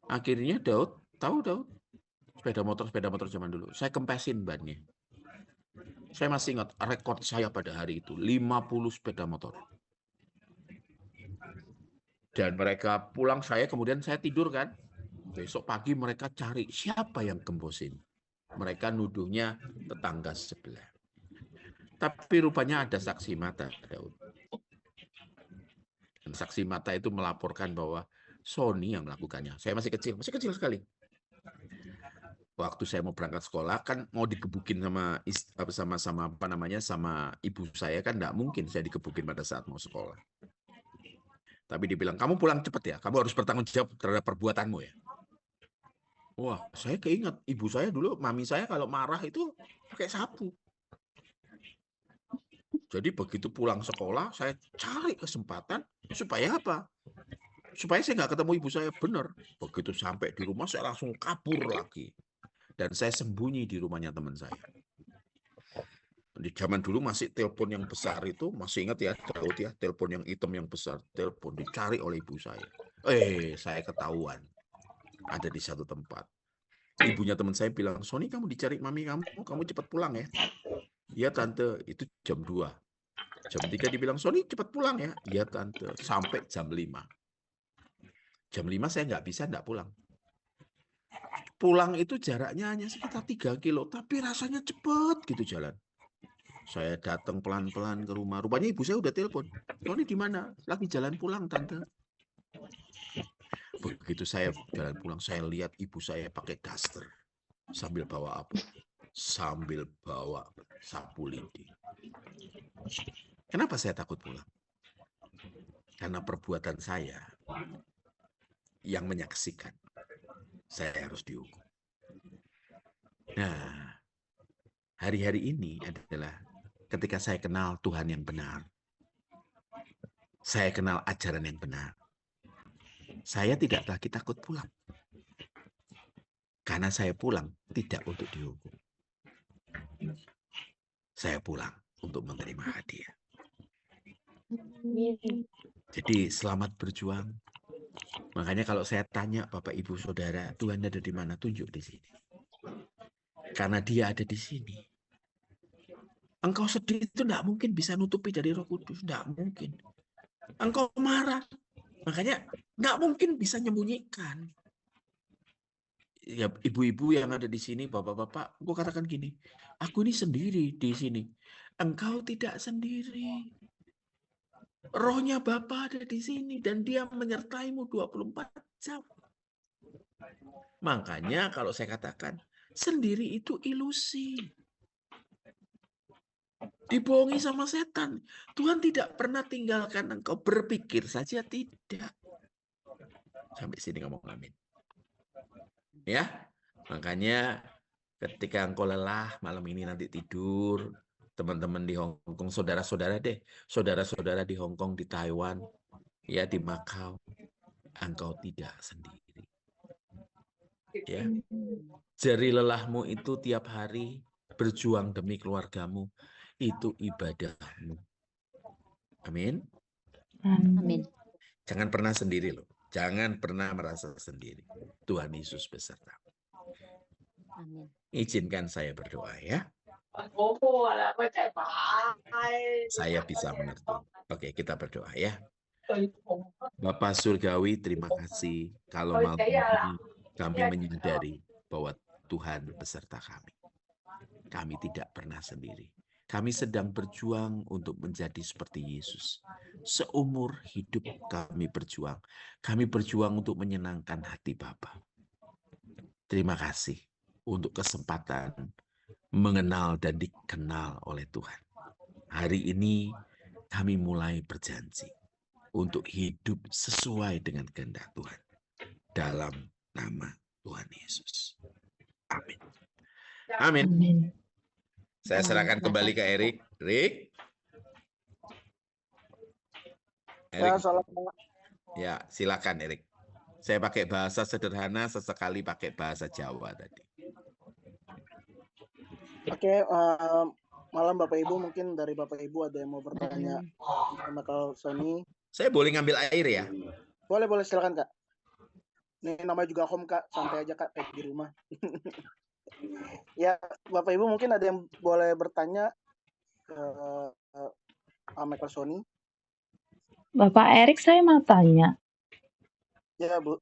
Akhirnya Daud, sepeda motor zaman dulu, saya kempesin bannya. Saya masih ingat rekor saya pada hari itu, 50 sepeda motor. Dan mereka pulang, kemudian saya tidur kan. Besok pagi mereka cari siapa yang gembosin. Mereka nuduhnya tetangga sebelah. Tapi rupanya ada saksi mata, Daud. Dan saksi mata itu melaporkan bahwa Sony yang melakukannya. Saya masih kecil sekali. Waktu saya mau berangkat sekolah kan mau digebukin sama ibu saya, kan enggak mungkin saya digebukin pada saat mau sekolah. Tapi dibilang, kamu pulang cepat ya, kamu harus bertanggung jawab terhadap perbuatanmu ya. Wah, saya keinget ibu saya dulu, mami saya kalau marah itu pakai sapu. Jadi begitu pulang sekolah, saya cari kesempatan supaya apa? Supaya saya nggak ketemu ibu saya, benar. Begitu sampai di rumah, saya langsung kabur lagi. Dan saya sembunyi di rumahnya teman saya. Di zaman dulu masih telepon yang besar itu, masih ingat ya, Daud ya, telepon yang hitam yang besar, telepon dicari oleh ibu saya. Saya ketahuan. Ada di satu tempat. Ibunya teman saya bilang, Sony kamu dicari mami kamu cepat pulang ya. Iya tante, itu jam 2. Jam 3 dibilang, Sony cepat pulang ya. Iya tante, sampai jam 5. Jam 5 saya nggak pulang. Pulang itu jaraknya hanya sekitar 3 kilo, tapi rasanya cepet gitu jalan. Saya datang pelan-pelan ke rumah. Rupanya ibu saya udah telepon. Sony di mana? Lagi jalan pulang tante. Begitu saya jalan pulang, saya lihat ibu saya pakai daster. Sambil bawa apa? Sambil bawa sapu lidi. Kenapa saya takut pulang? Karena perbuatan saya yang menyaksikan. Saya harus dihukum. Nah, hari-hari ini adalah ketika saya kenal Tuhan yang benar. Saya kenal ajaran yang benar. Saya tidak lagi takut pulang. Karena saya pulang tidak untuk dihukum. Saya pulang untuk menerima hadiah. Jadi selamat berjuang. Makanya kalau saya tanya Bapak Ibu Saudara, Tuhan ada di mana? Tunjuk di sini. Karena Dia ada di sini. Engkau sedih itu tidak mungkin bisa nutupi dari Roh Kudus. Tidak mungkin. Engkau marah. Makanya nggak mungkin bisa menyembunyikan. Ya, ibu-ibu yang ada di sini, bapak-bapak, gue katakan gini, aku ini sendiri di sini. Engkau tidak sendiri. Rohnya Bapa ada di sini dan Dia menyertaimu 24 jam. Makanya kalau saya katakan, Sendiri itu ilusi. Dibohongi sama setan. Tuhan tidak pernah tinggalkan engkau, berpikir saja tidak. Sampai sini ngomong amin. Ya, makanya ketika engkau lelah malam ini nanti tidur, teman-teman di Hong Kong, saudara-saudara deh, saudara-saudara di Hong Kong, di Taiwan, ya di Macau, engkau tidak sendiri. Ya, jeri lelahmu itu tiap hari berjuang demi keluargamu, itu ibadahmu. Amin. Amin. Jangan pernah sendiri loh. Jangan pernah merasa sendiri. Tuhan Yesus beserta. Amin. Izinkan saya berdoa ya. Saya bisa mengerti. Oke, kita berdoa ya. Bapa Surgawi, terima kasih kalau malam ini kami menyadari bahwa Tuhan beserta kami. Kami tidak pernah sendiri. Kami sedang berjuang untuk menjadi seperti Yesus. Seumur hidup kami berjuang. Kami berjuang untuk menyenangkan hati Bapa. Terima kasih untuk kesempatan mengenal dan dikenal oleh Tuhan. Hari ini kami mulai berjanji untuk hidup sesuai dengan kehendak Tuhan. Dalam nama Tuhan Yesus. Amin. Amin. Amin. Saya serahkan kembali ke Erik. Erik. Ya, Erik. salam. Ya, silakan Erik. Saya pakai bahasa sederhana, sesekali pakai bahasa Jawa tadi. Oke, malam Bapak Ibu, mungkin dari Bapak Ibu ada yang mau bertanya sama Kak Sony. Saya boleh ngambil air ya? Boleh, silakan Kak. Ini namanya juga home Kak, santai aja Kak, kayak di rumah. Ya, Bapak Ibu mungkin ada yang boleh bertanya ke Kak Sony. Bapak Erik, saya mau tanya. Ya, Bu.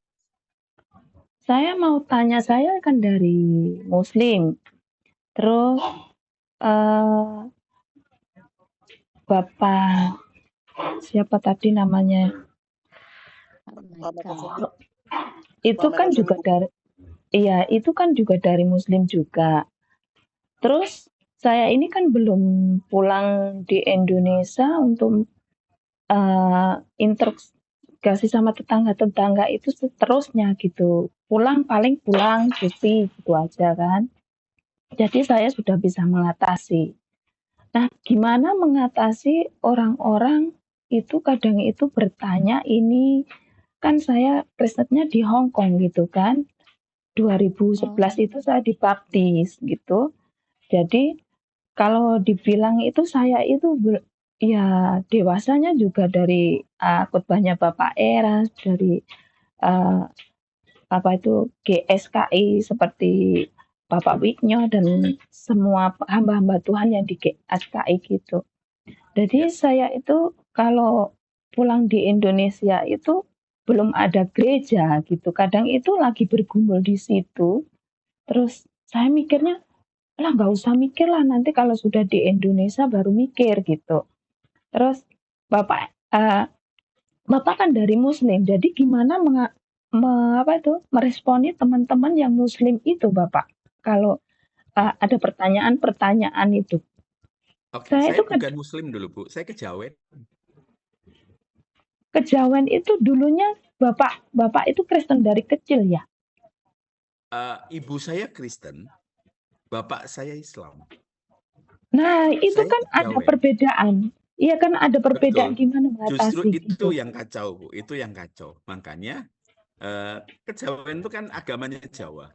Saya mau tanya, saya kan dari Muslim. Terus Bapak siapa tadi namanya? Itu kan juga dari, iya, itu kan juga dari Muslim juga. Terus saya ini kan belum pulang di Indonesia untuk integrasi sama tetangga-tetangga itu seterusnya gitu. Paling pulang cuti gitu aja kan. Jadi saya sudah bisa mengatasi. Nah, gimana mengatasi orang-orang itu kadang itu bertanya, ini kan saya risetnya di Hong Kong gitu kan. 2011 itu saya dibaptis gitu. Jadi kalau dibilang itu saya itu ya dewasanya juga dari khotbahnya Bapak Eras, dari GSKI seperti Bapak Wiknyo dan semua hamba-hamba Tuhan yang di GSKI gitu. Jadi saya itu kalau pulang di Indonesia itu belum ada gereja gitu. Kadang itu lagi bergumul di situ. Terus saya mikirnya, lah nggak usah mikir lah, nanti kalau sudah di Indonesia baru mikir gitu. Terus Bapak kan dari Muslim, jadi gimana meresponi teman-teman yang Muslim itu, Bapak? Kalau ada pertanyaan-pertanyaan itu. Oke, saya bukan Muslim dulu, Bu. Saya kejawen. Kejawen itu dulunya Bapak itu Kristen dari kecil ya? Ibu saya Kristen, bapak saya Islam. Nah, itu saya kan ada perbedaan. Iya kan ada perbedaan. Betul. Gimana mengatasi? Justru itu gitu. yang kacau, Bu. Itu yang kacau. Makanya kejawen itu kan agamanya Jawa.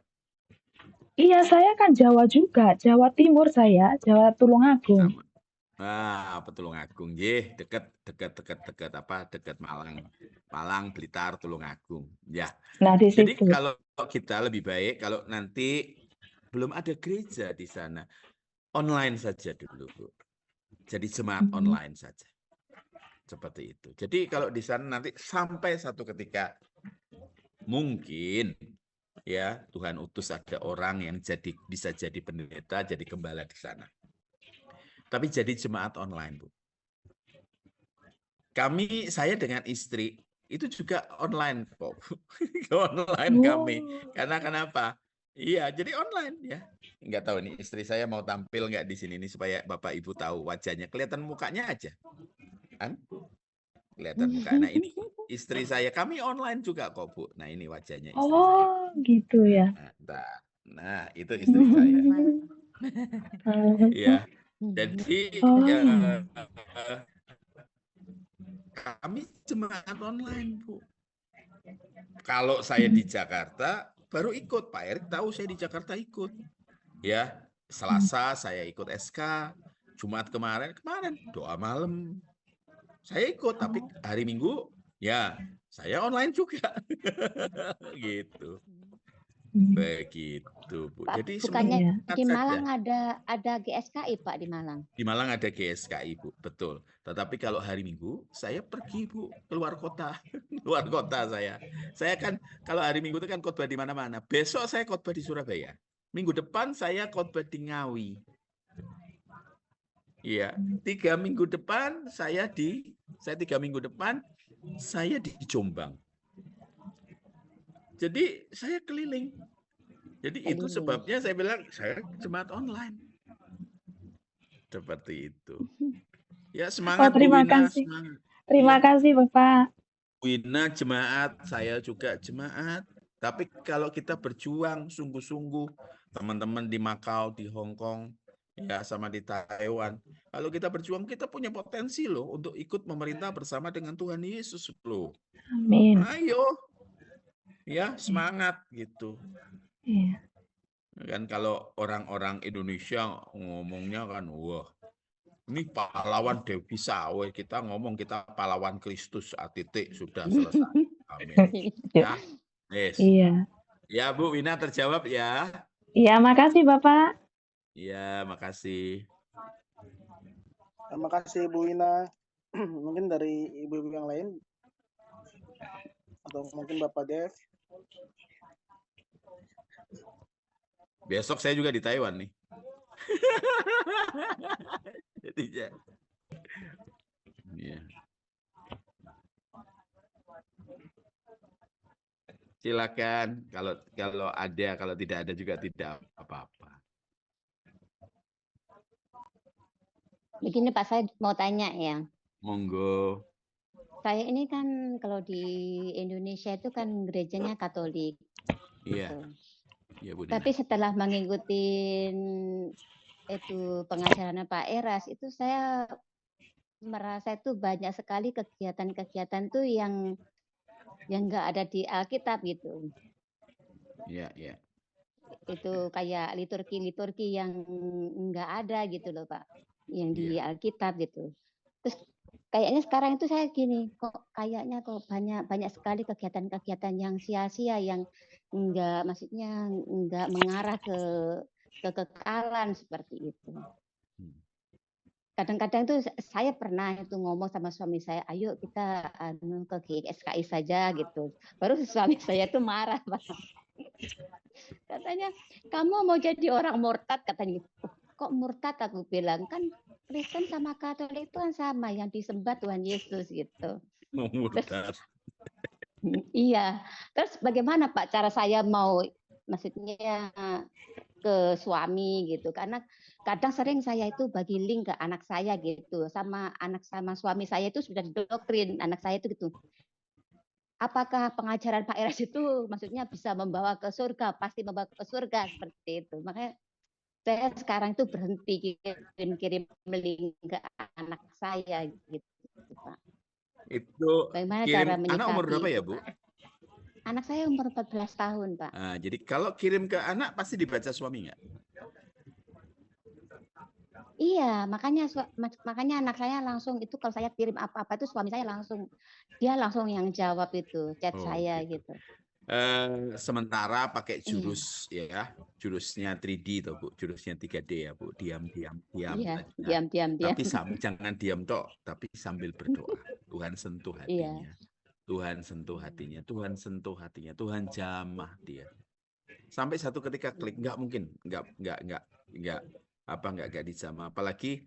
Iya, saya kan Jawa juga, Jawa Timur saya, Jawa Tulungagung. Sama. Tulungagung, dekat Malang, Blitar, Tulungagung. Ya. Nah, Jadi situ. kalau kita lebih baik kalau nanti belum ada gereja di sana, online saja dulu, Bu. Jadi jemaat online saja. Seperti itu. Jadi kalau di sana nanti sampai satu ketika mungkin ya Tuhan utus ada orang yang bisa jadi pendeta, jadi gembala di sana. Tapi jadi jemaat online, Bu. Saya dengan istri itu juga online kok. Online kami. Karena kenapa? Iya, jadi online ya. Nggak tahu nih istri saya mau tampil nggak di sini nih supaya Bapak Ibu tahu wajahnya. Kelihatan mukanya aja. Kan? Kelihatan muka. Nah, ini istri saya. Kami online juga kok, Bu. Nah, ini wajahnya istri saya. Oh, gitu ya. Nah, itu istri saya. Ya. Jadi Oh, kami jemaat online, Bu. Kalau saya di Jakarta baru ikut, Pak Erik tahu saya di Jakarta ikut. Ya, Selasa saya ikut SK, Jumat kemarin doa malam. Saya ikut, tapi hari Minggu ya saya online juga. Gitu. Begitu, Bu. Pak, Jadi bukannya semangat di saja. Malang ada GSKI, Pak, di Malang. Di Malang ada GSKI, Bu, betul. Tetapi kalau hari Minggu saya pergi, Bu, keluar kota. Luar kota saya. Saya kan kalau hari Minggu itu kan khotbah di mana-mana. Besok saya khotbah di Surabaya. Minggu depan saya khotbah di Ngawi. Iya, 3 minggu depan saya 3 minggu depan saya di Jombang. Jadi saya keliling. Jadi itu sebabnya saya bilang saya jemaat online. Seperti itu. Ya, semangat Bu terima Wina, kasih. semangat. Terima Iya. kasih, Bapak. Wina jemaat, saya juga jemaat. Tapi kalau kita berjuang sungguh-sungguh, teman-teman di Macau, di Hong Kong, ya sama di Taiwan. Kalau kita berjuang, kita punya potensi loh untuk ikut memerintah bersama dengan Tuhan Yesus loh. Amin. Ayo, ya semangat gitu. Iya. Kan kalau orang-orang Indonesia ngomongnya kan, wah, ini pahlawan Dewi Sawe, kita ngomong kita pahlawan Kristus, titik sudah selesai. Amin. Ya, yes. Iya. Ya Bu Wina terjawab ya. Iya, makasih Bapak. Iya, makasih. Terima kasih Bu Wina. Mungkin dari ibu-ibu yang lain atau mungkin Bapak Dev. Besok saya juga di Taiwan nih. Jadi ya. Iya. Silakan kalau ada, kalau tidak ada juga tidak apa-apa. Begini Pak, saya mau tanya ya. Monggo. Saya ini kan kalau di Indonesia itu kan gerejanya Katolik. Iya. Gitu. Iya, Bu Dina. Tapi setelah mengikuti itu pengajaran Pak Eras, itu saya merasa itu banyak sekali kegiatan-kegiatan tuh yang nggak ada di Alkitab gitu. Iya, iya. Itu kayak liturgi-liturgi yang nggak ada gitu loh Pak, yang di Alkitab gitu. Terus kayaknya sekarang itu saya gini, kok kayaknya kok banyak sekali kegiatan-kegiatan yang sia-sia, yang enggak, maksudnya enggak mengarah ke kekekalan seperti itu. Kadang-kadang tuh saya pernah itu ngomong sama suami saya, ayo kita ke GSKI saja gitu. Baru suami saya tuh marah, Pak. Katanya, kamu mau jadi orang murtad, katanya. Kok murtad, aku bilang, kan Kristen sama Katolik itu kan sama, yang disembah Tuhan Yesus gitu. Murtad. Iya. Terus bagaimana Pak cara saya mau, maksudnya ke suami gitu, karena kadang sering saya itu bagi link ke anak saya gitu, sama suami saya itu sudah didoktrin anak saya itu gitu. Apakah pengajaran Pak Eras itu maksudnya bisa membawa ke surga, pasti membawa ke surga seperti itu. Makanya saya sekarang itu berhenti kirim link ke anak saya gitu, Pak. Itu bagaimana kirim cara menyikapi anak umur berapa ya, Bu? Pak? Anak saya umur 14 tahun, Pak. Nah, jadi kalau kirim ke anak pasti dibaca suami nggak? Iya, makanya anak saya langsung itu kalau saya kirim apa-apa itu suami saya langsung yang jawab itu chat saya gitu. Sementara pakai jurus ya, jurusnya 3D tuh Bu, jurusnya 3D ya Bu, diam. Iya, Nah, diam. Tapi jangan diam tok, tapi sambil berdoa. Tuhan sentuh hatinya. Iya. Tuhan sentuh hatinya, Tuhan sentuh hatinya, Tuhan jamah dia. Sampai satu ketika klik, nggak mungkin, nggak dijamah. Apalagi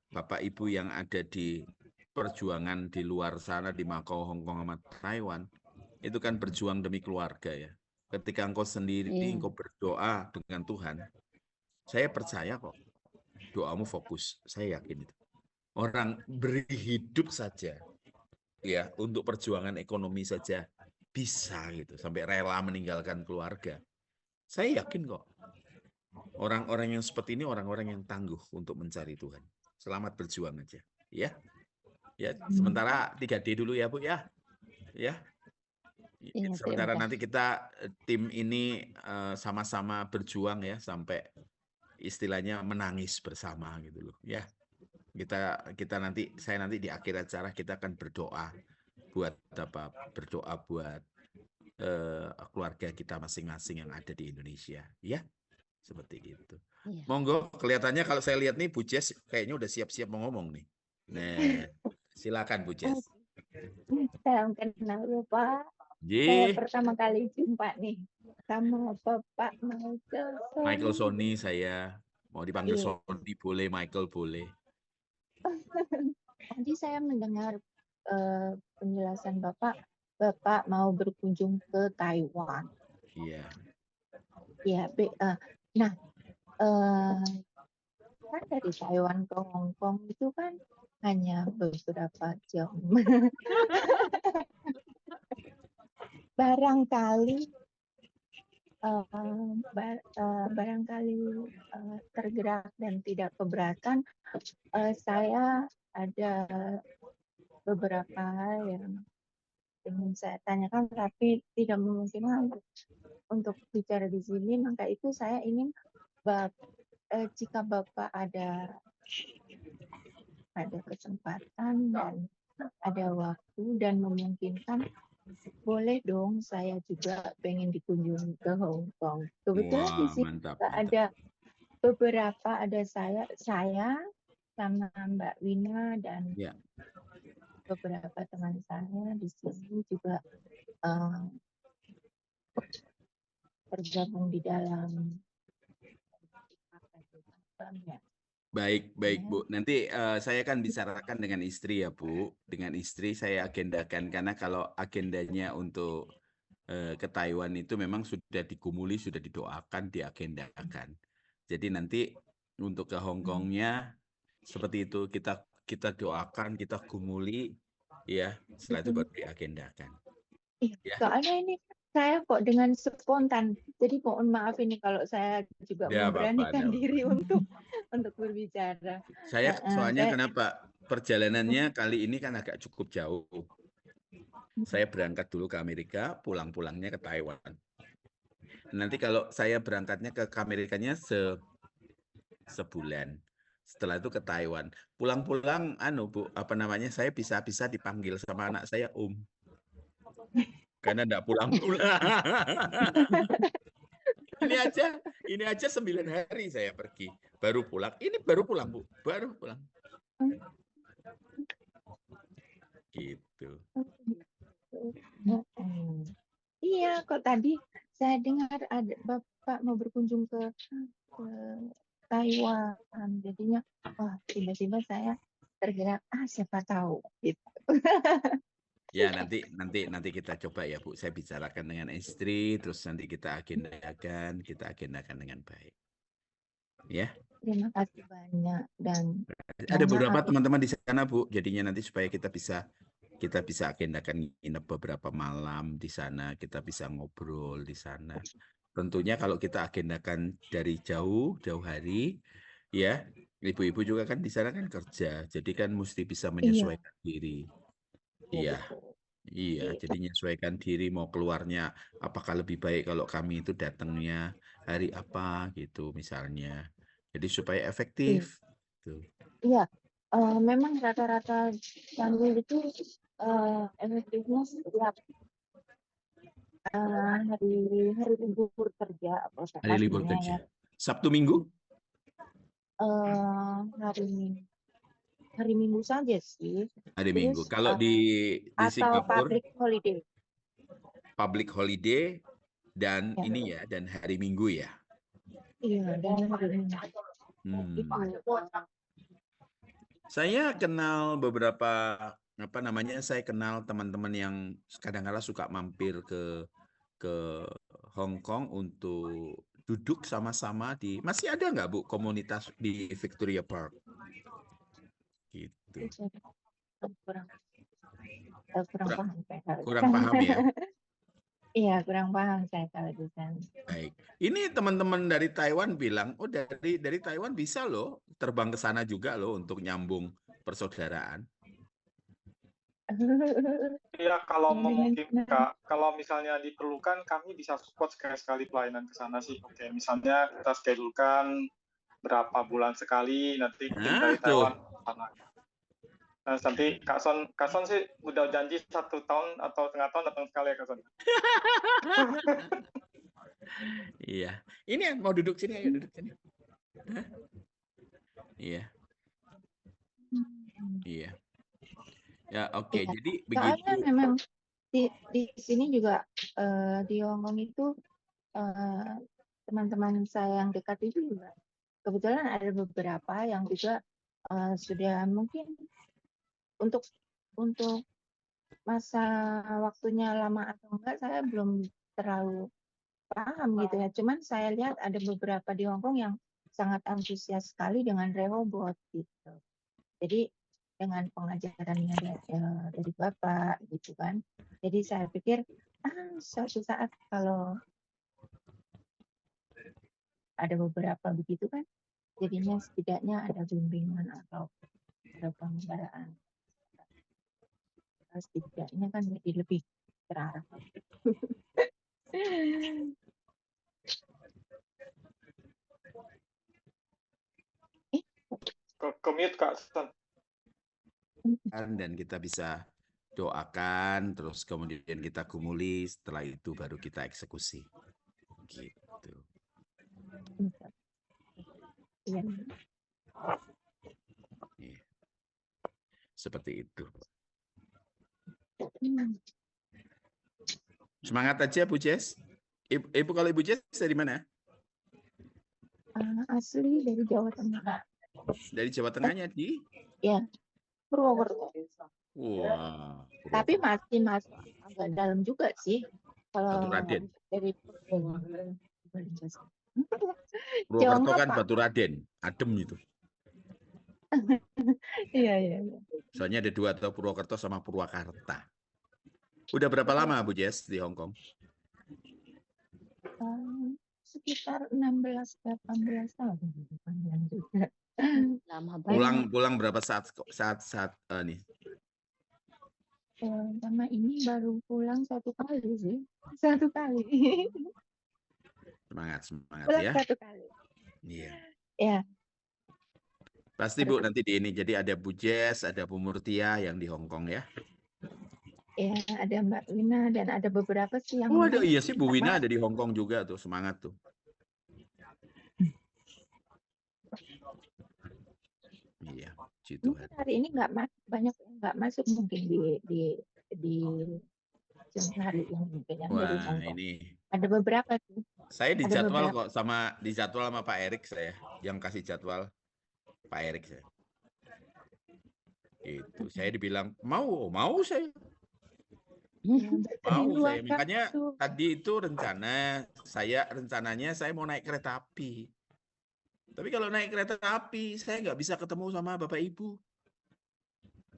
Bapak Ibu yang ada di perjuangan di luar sana, di Macau, Hong Kong, sama Taiwan, itu kan berjuang demi keluarga ya. Ketika engkau sendiri, Iya. engkau berdoa dengan Tuhan, saya percaya kok doamu fokus. Saya yakin itu. Orang beri hidup saja, ya, untuk perjuangan ekonomi saja bisa gitu, sampai rela meninggalkan keluarga. Saya yakin kok orang-orang yang seperti ini orang-orang yang tangguh untuk mencari Tuhan. Selamat berjuang aja, ya. Ya, sementara 3D dulu ya, Bu ya. Ya. Iya, Sementara terima nanti kita tim ini sama-sama berjuang ya sampai istilahnya menangis bersama gitu loh, ya. Kita nanti saya nanti di akhir acara kita akan berdoa buat apa? Berdoa buat keluarga kita masing-masing yang ada di Indonesia, ya. Seperti itu. Iya. Monggo, kelihatannya kalau saya lihat nih Bu Jess kayaknya udah siap-siap mau ngomong nih. Nah, silakan Bu Jess. Salam kenal Bapak. Ye, Saya pertama kali jumpa nih sama Bapak Michael Sony saya. Mau dipanggil Iya. Sony boleh, Michael boleh. Tadi saya mendengar penjelasan Bapak mau berkunjung ke Taiwan. Iya. Ya, nah kan dari Taiwan ke Hong Kong itu kan hanya beberapa jam. Barangkali tergerak dan tidak keberatan, saya ada beberapa hal yang ingin saya tanyakan, tapi tidak memungkinkan untuk bicara di sini. Maka itu saya ingin jika Bapak ada kesempatan dan ada waktu dan memungkinkan, boleh dong saya juga pengen dikunjungi ke Hong Kong. Kebetulan di Wah, sini mantap. ada beberapa, ada saya sama Mbak Wina dan Ya. beberapa teman saya di sini juga tergabung di dalam ya. Baik, Bu. Nanti saya akan bicarakan dengan istri ya, Bu. Dengan istri saya agendakan, karena kalau agendanya untuk ke Taiwan itu memang sudah digumuli, sudah didoakan, diagendakan. Jadi nanti untuk ke Hong Kongnya seperti itu, kita doakan, kita gumuli, ya. Setelah itu baru diagendakan. Iya, soalnya ini saya kok dengan spontan. Jadi mohon maaf ini kalau saya juga Ya, memberanikan Bapak. diri untuk berbicara. Saya soalnya kenapa perjalanannya kali ini kan agak cukup jauh. Saya berangkat dulu ke Amerika, pulang-pulangnya ke Taiwan. Nanti kalau saya berangkatnya ke Amerikanya sebulan. Setelah itu ke Taiwan. Pulang-pulang Bu, saya bisa dipanggil sama anak saya Om. Karena enggak pulang-pulang. Ini aja 9 hari saya pergi. Baru pulang. Ini baru pulang, Bu. Baru pulang. Gitu. Iya, kok tadi saya dengar ada Bapak mau berkunjung ke Taiwan. Jadinya, wah, tiba-tiba saya tergerak, siapa tahu gitu. Ya, nanti kita coba ya, Bu. Saya bicarakan dengan istri, terus nanti kita agendakan dengan baik. Ya. Terima kasih banyak dan ada beberapa teman-teman di sana, Bu. Jadinya nanti supaya kita bisa agendakan nginep beberapa malam di sana, kita bisa ngobrol di sana. Tentunya kalau kita agendakan dari jauh hari, ya, ibu-ibu juga kan di sana kan kerja, jadi kan mesti bisa menyesuaikan diri. Iya. Jadi menyesuaikan diri mau keluarnya apakah lebih baik kalau kami itu datangnya hari apa gitu misalnya. Jadi supaya efektif. Iya, memang rata-rata kami itu efektifnya setiap hari libur kerja. Hari libur kerja. Sabtu Minggu? Hari Minggu saja sih. Hari Minggu. Kalau di atau Singapura public holiday. Public holiday dan ini ya, dan hari Minggu ya. Iya, dan hari Minggu. Saya kenal beberapa saya kenal teman-teman yang kadang-kadang suka mampir ke ke Hong Kong untuk duduk sama-sama di, masih ada nggak Bu komunitas di Victoria Park? Gitu. kurang Kurang, paham saya kalau di kurang sana. paham ya? Iya, kurang paham saya kalau di sana. Baik. Ini teman-teman dari Taiwan bilang, oh dari Taiwan bisa loh terbang ke sana juga loh untuk nyambung persaudaraan. Ya, kalau Ya, dengan memungkinkan, kalau misalnya diperlukan, kami bisa support sekali-sekali pelayanan ke sana sih. Oke, misalnya kita schedulekan berapa bulan sekali, nanti tim Nah, dari tuh. Taiwan ke sana. Nah, nanti Kak Son sih udah janji 1 tahun atau setengah tahun datang sekali ya Kak Son. Iya. Ini mau duduk sini, ayo duduk sini. Hah? Iya. Iya. Ya, oke. Iya. Jadi Soalnya begitu. memang di sini juga di Hongkong itu teman-teman saya yang dekat itu juga kebetulan ada beberapa yang juga sudah mungkin untuk masa waktunya lama atau enggak saya belum terlalu paham gitu ya. Cuman saya lihat ada beberapa di Hongkong yang sangat antusias sekali dengan Rehoboth gitu. Jadi dengan pengajarannya dari Bapak gitu kan. Jadi saya pikir suatu saat kalau ada beberapa begitu kan, jadinya setidaknya ada bimbingan atau ada pembicaraan. Setidaknya kan jadi lebih terarah. Ke-mute Kak Son. Dan kita bisa doakan, terus kemudian kita gumuli, setelah itu baru kita eksekusi. Gitu. Iya. Iya. Seperti itu. Semangat aja Bu Jess. Ibu kalau Ibu Jess dari mana? Asli dari Jawa Tengah. Dari Jawa Tengahnya di? Ya, Purwokerto. Wah. Tapi masih masuk agak dalam juga sih. Kalau Batu Raden. dari Purwokerto kan Batu Raden, adem itu. Iya. Soalnya ada 2 atau Purwokerto sama Purwakarta. Udah berapa lama Bu Jess di Hong Kong? Sekitar 16-18 tahun. Juga. Lama banget. Pulang berapa saat nih? Sama ini baru pulang 1 kali sih. 1 kali. Semangat Pulang ya. 1 kali. Iya. Ya. Pasti Bu nanti di ini. Jadi ada Bu Jess, ada Bu Murtia yang di Hong Kong ya. Ya, ada Mbak Wina dan ada beberapa sih yang Oh, ada iya sih Bu Wina ada di Hong Kong juga tuh. Semangat tuh. Iya, gitu. Mungkin hari ini banyak nggak masuk mungkin di jam hari ini mungkin yang dari Hong Kong. Ini Ada beberapa sih. saya dijadwal kok sama Pak Erik saya yang kasih jadwal Pak Erik saya. Itu saya dibilang mau saya. Mau saya. Makanya tadi itu rencananya saya mau naik kereta api. Tapi kalau naik kereta api saya nggak bisa ketemu sama Bapak Ibu.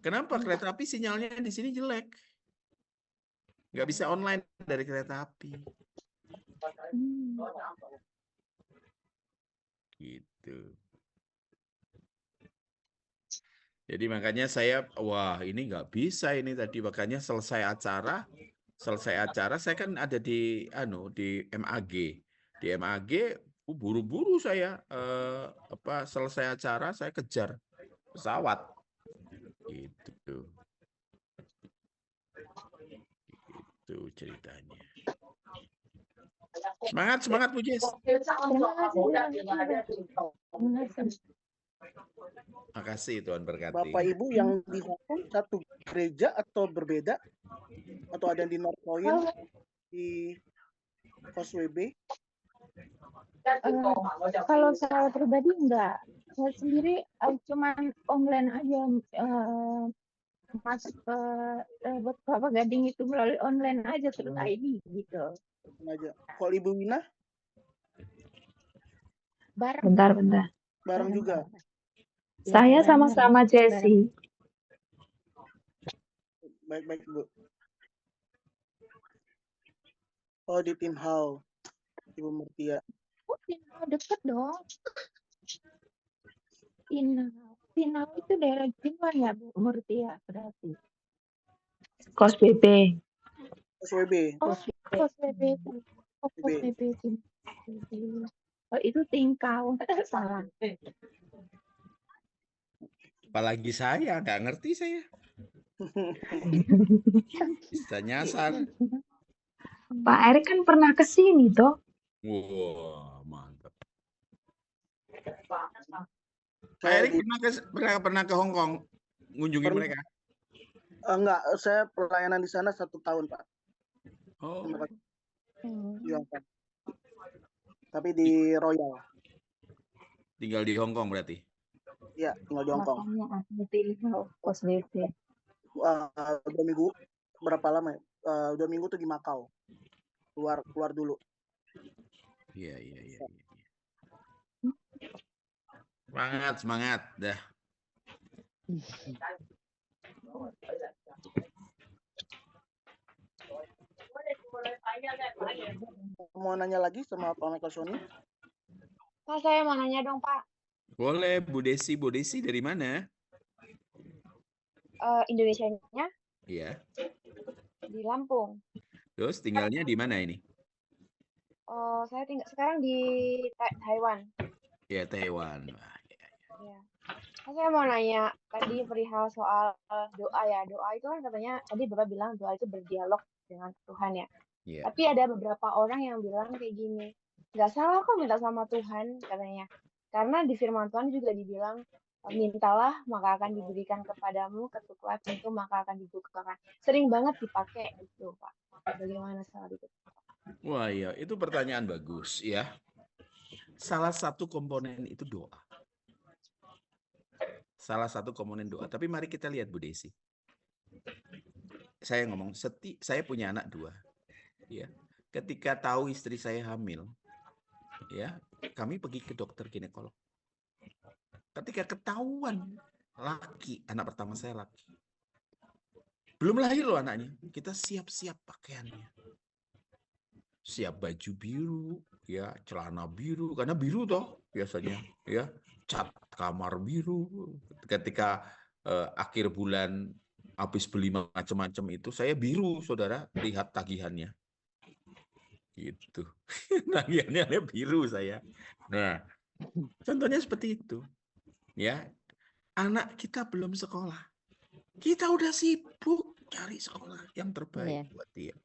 Kenapa? Kereta api sinyalnya di sini jelek. Nggak bisa online dari kereta api. Gitu. Jadi makanya saya, wah ini nggak bisa ini tadi. Makanya selesai acara saya kan ada di MAG. Di MAG buru-buru saya selesai acara saya kejar pesawat. Gitu. Itu ceritanya. Semangat Bu Jess. Makasih Tuhan berkati. Bapak Ibu yang di Hong Kong satu gereja atau berbeda? Atau ada yang di North Point, di Causeway Bay? Kalau saya pribadi enggak. Saya sendiri cuman online aja masuk ke Bapak Gading itu melalui online aja terus ID gitu. aja. Kalau Ibu Wina Bareng. Bentar. bareng juga. Ya, Saya bareng. sama-sama Jessie. Baik-baik Bu. Oh di tim Hal, Ibu Murtia. Oh, Tinau deket dong. Tinau itu daerah Jiman ya Bu Murtia berarti. Kos BB. SWB. Oh, Pos PP itu. Oh, Pos PP itu. Oh, itu Tingkau. Salah. Apalagi saya, nggak ngerti saya. Bisa nyasar. Pak Erik kan pernah ke sini toh. Wah, mantap. Pak Saya Erik pernah ke Hong Kong ngunjungi Pernah. mereka. enggak, saya pelayanan di sana 1 tahun Pak. Oh, Di Hong Kong. Tapi di Royal. tinggal di Hong Kong berarti. Iya, tinggal di Hong Kong. Makanya aku pilih kos BB. 2 minggu. Berapa lama ya? 2 minggu tuh di Makau. Keluar dulu. Iya. Semangat, dah. Mau nanya lagi sama Pak Michael Sony? Pak, saya mau nanya dong, Pak. Boleh, Bu Desi dari mana? Indonesianya Iya. di Lampung. Terus tinggalnya di mana ini? Saya tinggal sekarang di Taiwan. Ya, Taiwan. Wah, Ya. Saya mau nanya tadi perihal soal doa ya. Doa itu kan katanya tadi Bapak bilang doa itu berdialog dengan Tuhan ya. Iya. Tapi ada beberapa orang yang bilang kayak gini, nggak salah kok minta sama Tuhan katanya. Karena di firman Tuhan juga dibilang, mintalah maka akan diberikan kepadamu, ketuklah pintu maka akan dibukakan. Sering banget dipakai itu, Pak. Bagaimana soal itu? Wah, iya, itu pertanyaan bagus ya. Salah satu komponen itu doa. Salah satu komponen doa. Tapi mari kita lihat Bu Desi. Saya ngomong, saya punya anak 2. Ya. Ketika tahu istri saya hamil, ya, kami pergi ke dokter ginekolog. Ketika ketahuan anak pertama saya laki. Belum lahir loh anaknya. Kita siap-siap pakaiannya. Siap baju biru, ya, celana biru, karena biru toh biasanya, ya, cat kamar biru. Ketika akhir bulan habis beli macam-macam itu, saya biru, saudara, lihat tagihannya. Gitu. Tagihannya biru saya. Nah, contohnya seperti itu. Ya, anak kita belum sekolah. Kita udah sibuk cari sekolah yang terbaik buat dia.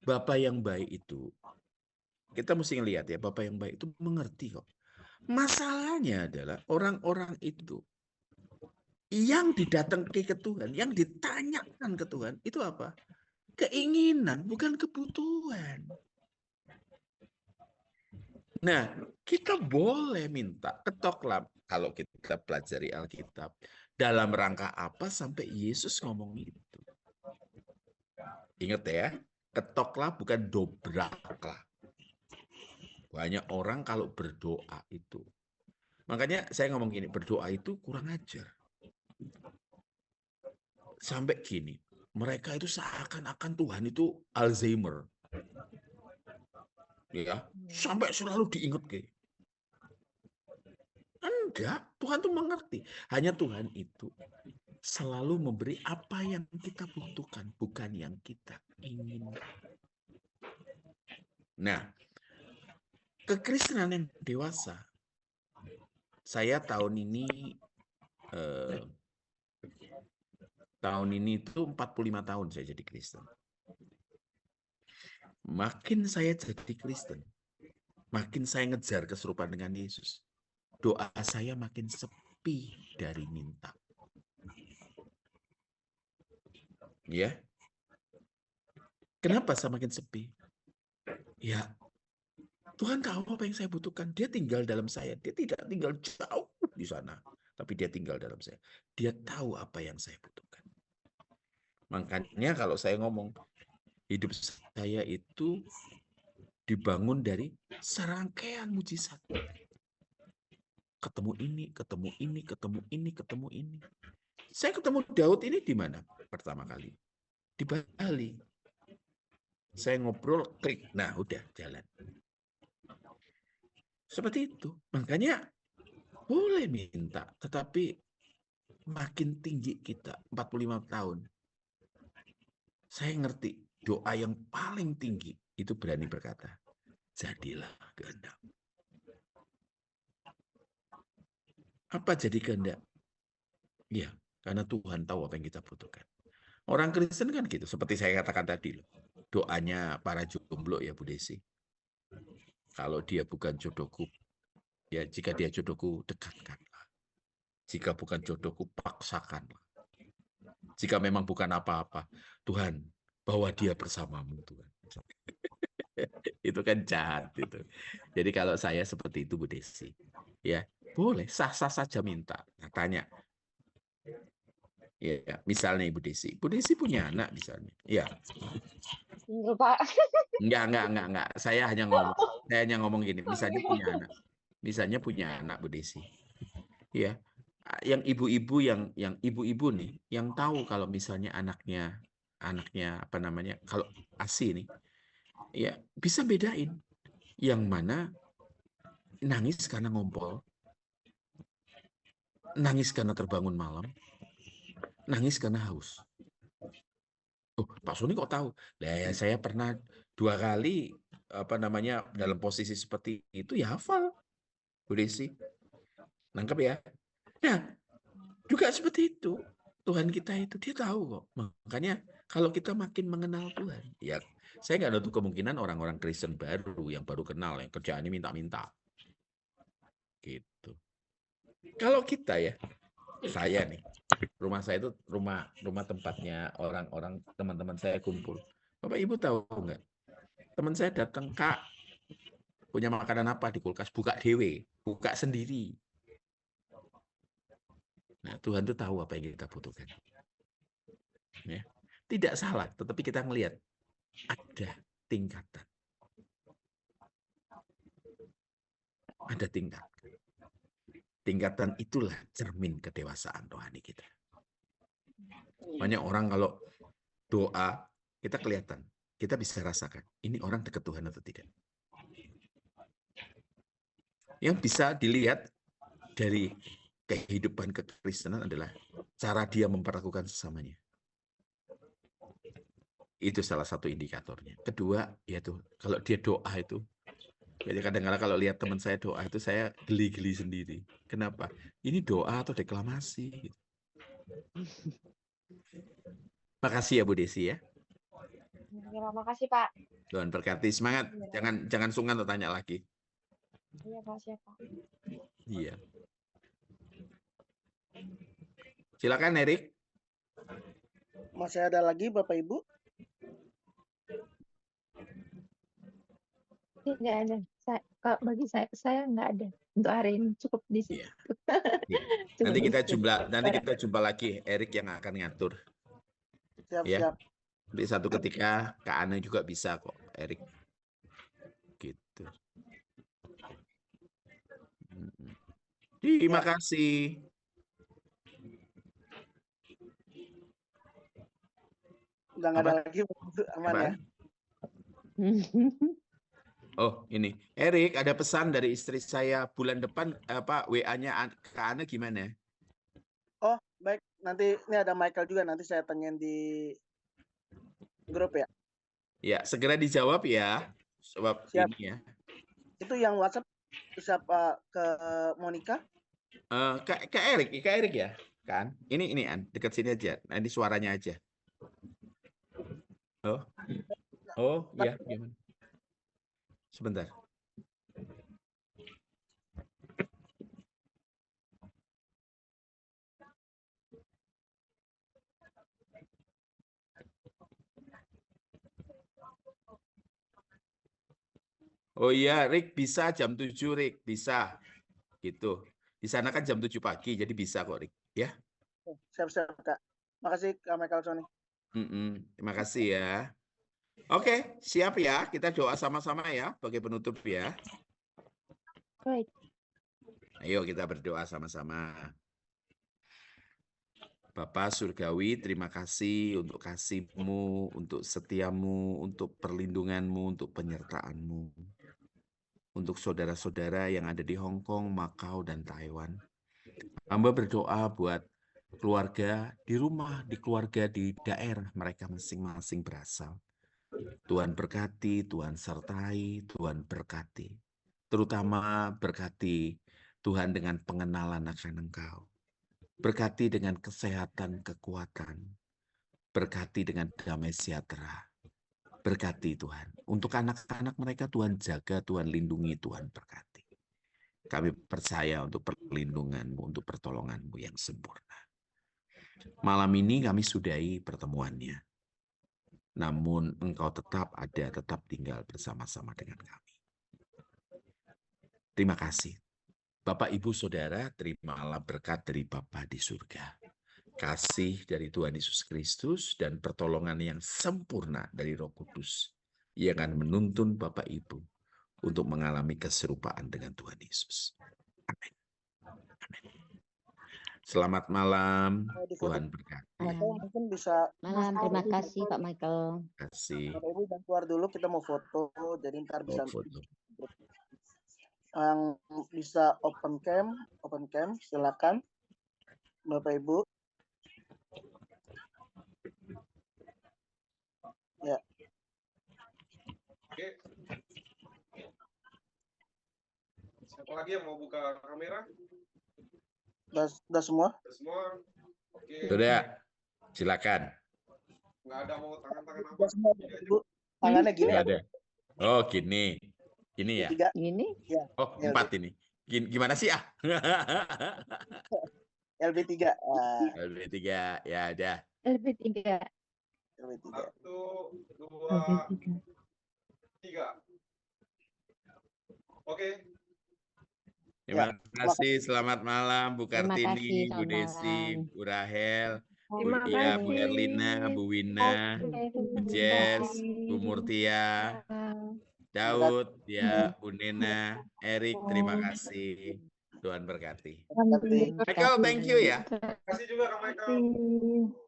Bapak yang baik itu, kita mesti ngelihat ya, Bapak yang baik itu mengerti kok. Masalahnya adalah orang-orang itu yang didatangkan ke Tuhan, yang ditanyakan ke Tuhan, itu apa? Keinginan, bukan kebutuhan. Nah, kita boleh minta, ketoklah kalau kita pelajari Alkitab. Dalam rangka apa sampai Yesus ngomong itu? Ingat ya, ketoklah bukan dobraklah. Banyak orang kalau berdoa itu. Makanya saya ngomong gini, berdoa itu kurang ajar. Sampai gini, mereka itu seakan-akan Tuhan itu Alzheimer. Ya, sampai selalu diingat kayak. Enggak, Tuhan tuh mengerti. Hanya Tuhan itu selalu memberi apa yang kita butuhkan, bukan yang kita inginkan. Nah, kekristenan yang dewasa, saya tahun ini itu 45 tahun saya jadi Kristen. Makin saya jadi Kristen, makin saya ngejar keserupaan dengan Yesus. Doa saya makin sepi dari minta. Ya. Kenapa saya makin sepi? Ya, Tuhan tahu apa yang saya butuhkan. Dia tinggal dalam saya. Dia tidak tinggal jauh di sana. tapi dia tinggal dalam saya. Dia tahu apa yang saya butuhkan. Makanya kalau saya ngomong, hidup saya itu dibangun dari serangkaian mujizat. Ketemu ini, ketemu ini, ketemu ini, ketemu ini. Saya ketemu Daud ini di mana pertama kali? Di Bali. Saya ngobrol, klik. Nah, udah jalan. Seperti itu. Makanya boleh minta, tetapi makin tinggi kita, 45 tahun. Saya ngerti doa yang paling tinggi itu berani berkata, jadilah kehendak. Apa jadi kehendak? Ya, karena Tuhan tahu apa yang kita butuhkan. Orang Kristen kan gitu, seperti saya katakan tadi loh. Doanya para jomblo ya Bu Desi. Kalau dia bukan jodohku, ya jika dia jodohku, dekatkanlah. Jika bukan jodohku, paksakanlah. Jika memang bukan apa-apa, Tuhan, bawa dia bersamamu, Tuhan. Itu kan jahat itu. Jadi kalau saya seperti itu Bu Desi, ya boleh sah-sah saja minta. Nah, tanya, ya misalnya Bu Desi punya anak misalnya, ya. Single, Pak. Enggak. Saya hanya ngomong gini, misalnya punya anak Bu Desi, ya. Yang ibu-ibu yang ibu-ibu nih, yang tahu kalau misalnya anaknya apa namanya, kalau ASI nih, ya bisa bedain yang mana nangis karena ngompol, nangis karena terbangun malam, nangis karena haus. Oh, Pak Soni kok tahu? Nah, ya saya pernah 2 kali apa namanya dalam posisi seperti itu, ya hafal, Bu Desi. Nangkep ya? Nah, juga seperti itu. Tuhan kita itu dia tahu kok. Makanya kalau kita makin mengenal Tuhan, ya saya nggak nutup kemungkinan orang-orang Kristen baru yang baru kenal yang kerjaannya minta-minta. Gitu. Kalau kita ya, saya nih, rumah saya itu rumah tempatnya orang-orang teman-teman saya kumpul. Bapak Ibu tahu nggak? Teman saya datang, Kak, punya makanan apa di kulkas? Buka dewe, buka sendiri. Nah, Tuhan itu tahu apa yang kita butuhkan. Ya. Tidak salah, tetapi kita melihat ada tingkatan. Ada tingkatan. Tingkatan itulah cermin kedewasaan rohani kita. Banyak orang kalau doa, kita kelihatan. Kita bisa rasakan, ini orang dekat Tuhan atau tidak. Yang bisa dilihat dari kehidupan kekristenan adalah cara dia memperlakukan sesamanya. Itu salah satu indikatornya. Kedua, yaitu kalau dia doa itu, jadi kadang-kadang kalau lihat teman saya doa itu saya geli-geli sendiri. Kenapa? Ini doa atau deklamasi? Makasih ya Bu Desi ya. Terima kasih, Pak. Tuhan berkati, semangat. Jangan sungkan untuk tanya lagi. Iya, Pak, siapa? Iya. Silakan Erik. Masih ada lagi Bapak Ibu? Nggak ada. Kalau bagi saya nggak ada untuk hari ini, cukup di situ. Iya. Nanti kita jumpa lagi Erik yang akan ngatur. Siap. Di satu ketika Kak Ana juga bisa kok, Erik. Gitu. Terima kasih. Udah nggak ada lagi, aman ya? Oh, ini. Erik, ada pesan dari istri saya bulan depan WA-nya Kak Ana gimana? Oh, baik. Nanti ini ada Michael juga, nanti saya tanyain di grup ya. Ya, segera dijawab ya. Sebab Siap. ini ya. Itu yang WhatsApp siapa, ke Monica? Kak Erik ya, kan? Ini An, dekat sini aja. Nanti suaranya aja. Oh, iya, gimana? Sebentar. Oh iya, Rick bisa jam 7, Rick. Bisa. Gitu. Di sana kan jam 7 pagi, jadi bisa kok, Rik. Ya. Siap-siap, Kak. Makasih, Kak Michael Sony. Terima kasih ya. Oke, siap ya. Kita doa sama-sama ya, sebagai penutup ya. Baik. Ayo kita berdoa sama-sama. Bapa Surgawi, terima kasih untuk kasih-Mu, untuk setiamu, untuk perlindungan-Mu, untuk penyertaan-Mu. Untuk saudara-saudara yang ada di Hong Kong, Makau, dan Taiwan. Hamba berdoa buat keluarga di rumah, di keluarga di daerah mereka masing-masing berasal. Tuhan berkati, Tuhan sertai, Tuhan berkati. Terutama berkati Tuhan dengan pengenalan akan Engkau. Berkati dengan kesehatan, kekuatan. Berkati dengan damai sejahtera. Berkati Tuhan. Untuk anak-anak mereka Tuhan jaga, Tuhan lindungi, Tuhan berkati. Kami percaya untuk perlindungan-Mu, untuk pertolongan-Mu yang sempurna. Malam ini kami sudahi pertemuannya. Namun Engkau tetap ada, tetap tinggal bersama-sama dengan kami. Terima kasih. Bapak, Ibu, Saudara, terimalah berkat dari Bapa di surga. Kasih dari Tuhan Yesus Kristus dan pertolongan yang sempurna dari Roh Kudus yang akan menuntun Bapak Ibu untuk mengalami keserupaan dengan Tuhan Yesus. Amin. Amin. Selamat malam, Tuhan berkati. Mungkin bisa Malam, terima kasih Pak Michael. Terima kasih. Bapak Ibu dan keluar dulu, kita mau foto, jadi ntar bisa Foto. yang bisa open cam, silakan Bapak Ibu. Ya. Oke. Siapa lagi yang mau buka kamera? Udah semua? Udah semua. Oke. Sudah, silakan. Nggak ada mau tangan-tangan apa? Udah semua, Bapak Ibu. Tangannya gini Nggak ya? ada. Oh, gini. Gini ya? Tiga. Ini Ya. Oh, 4 ini. Gimana sih ah? LB3. LB3, ya udah. LB3. LB3. 1, 2, 3. Oke. Terima kasih. Selamat malam Bu Terima Kartini, kasih, Bu selamat Desi, malam. Bu Rahel, Bu Terima Dia, Bu kasih. Erlina, Bu Wina, Bu Jess, Bu Murtia, Daud, ya, Bu Nena, Erik, terima kasih. Tuhan berkati. Terima kasih. Michael, thank you ya. Terima kasih juga Kak Michael. Terima kasih.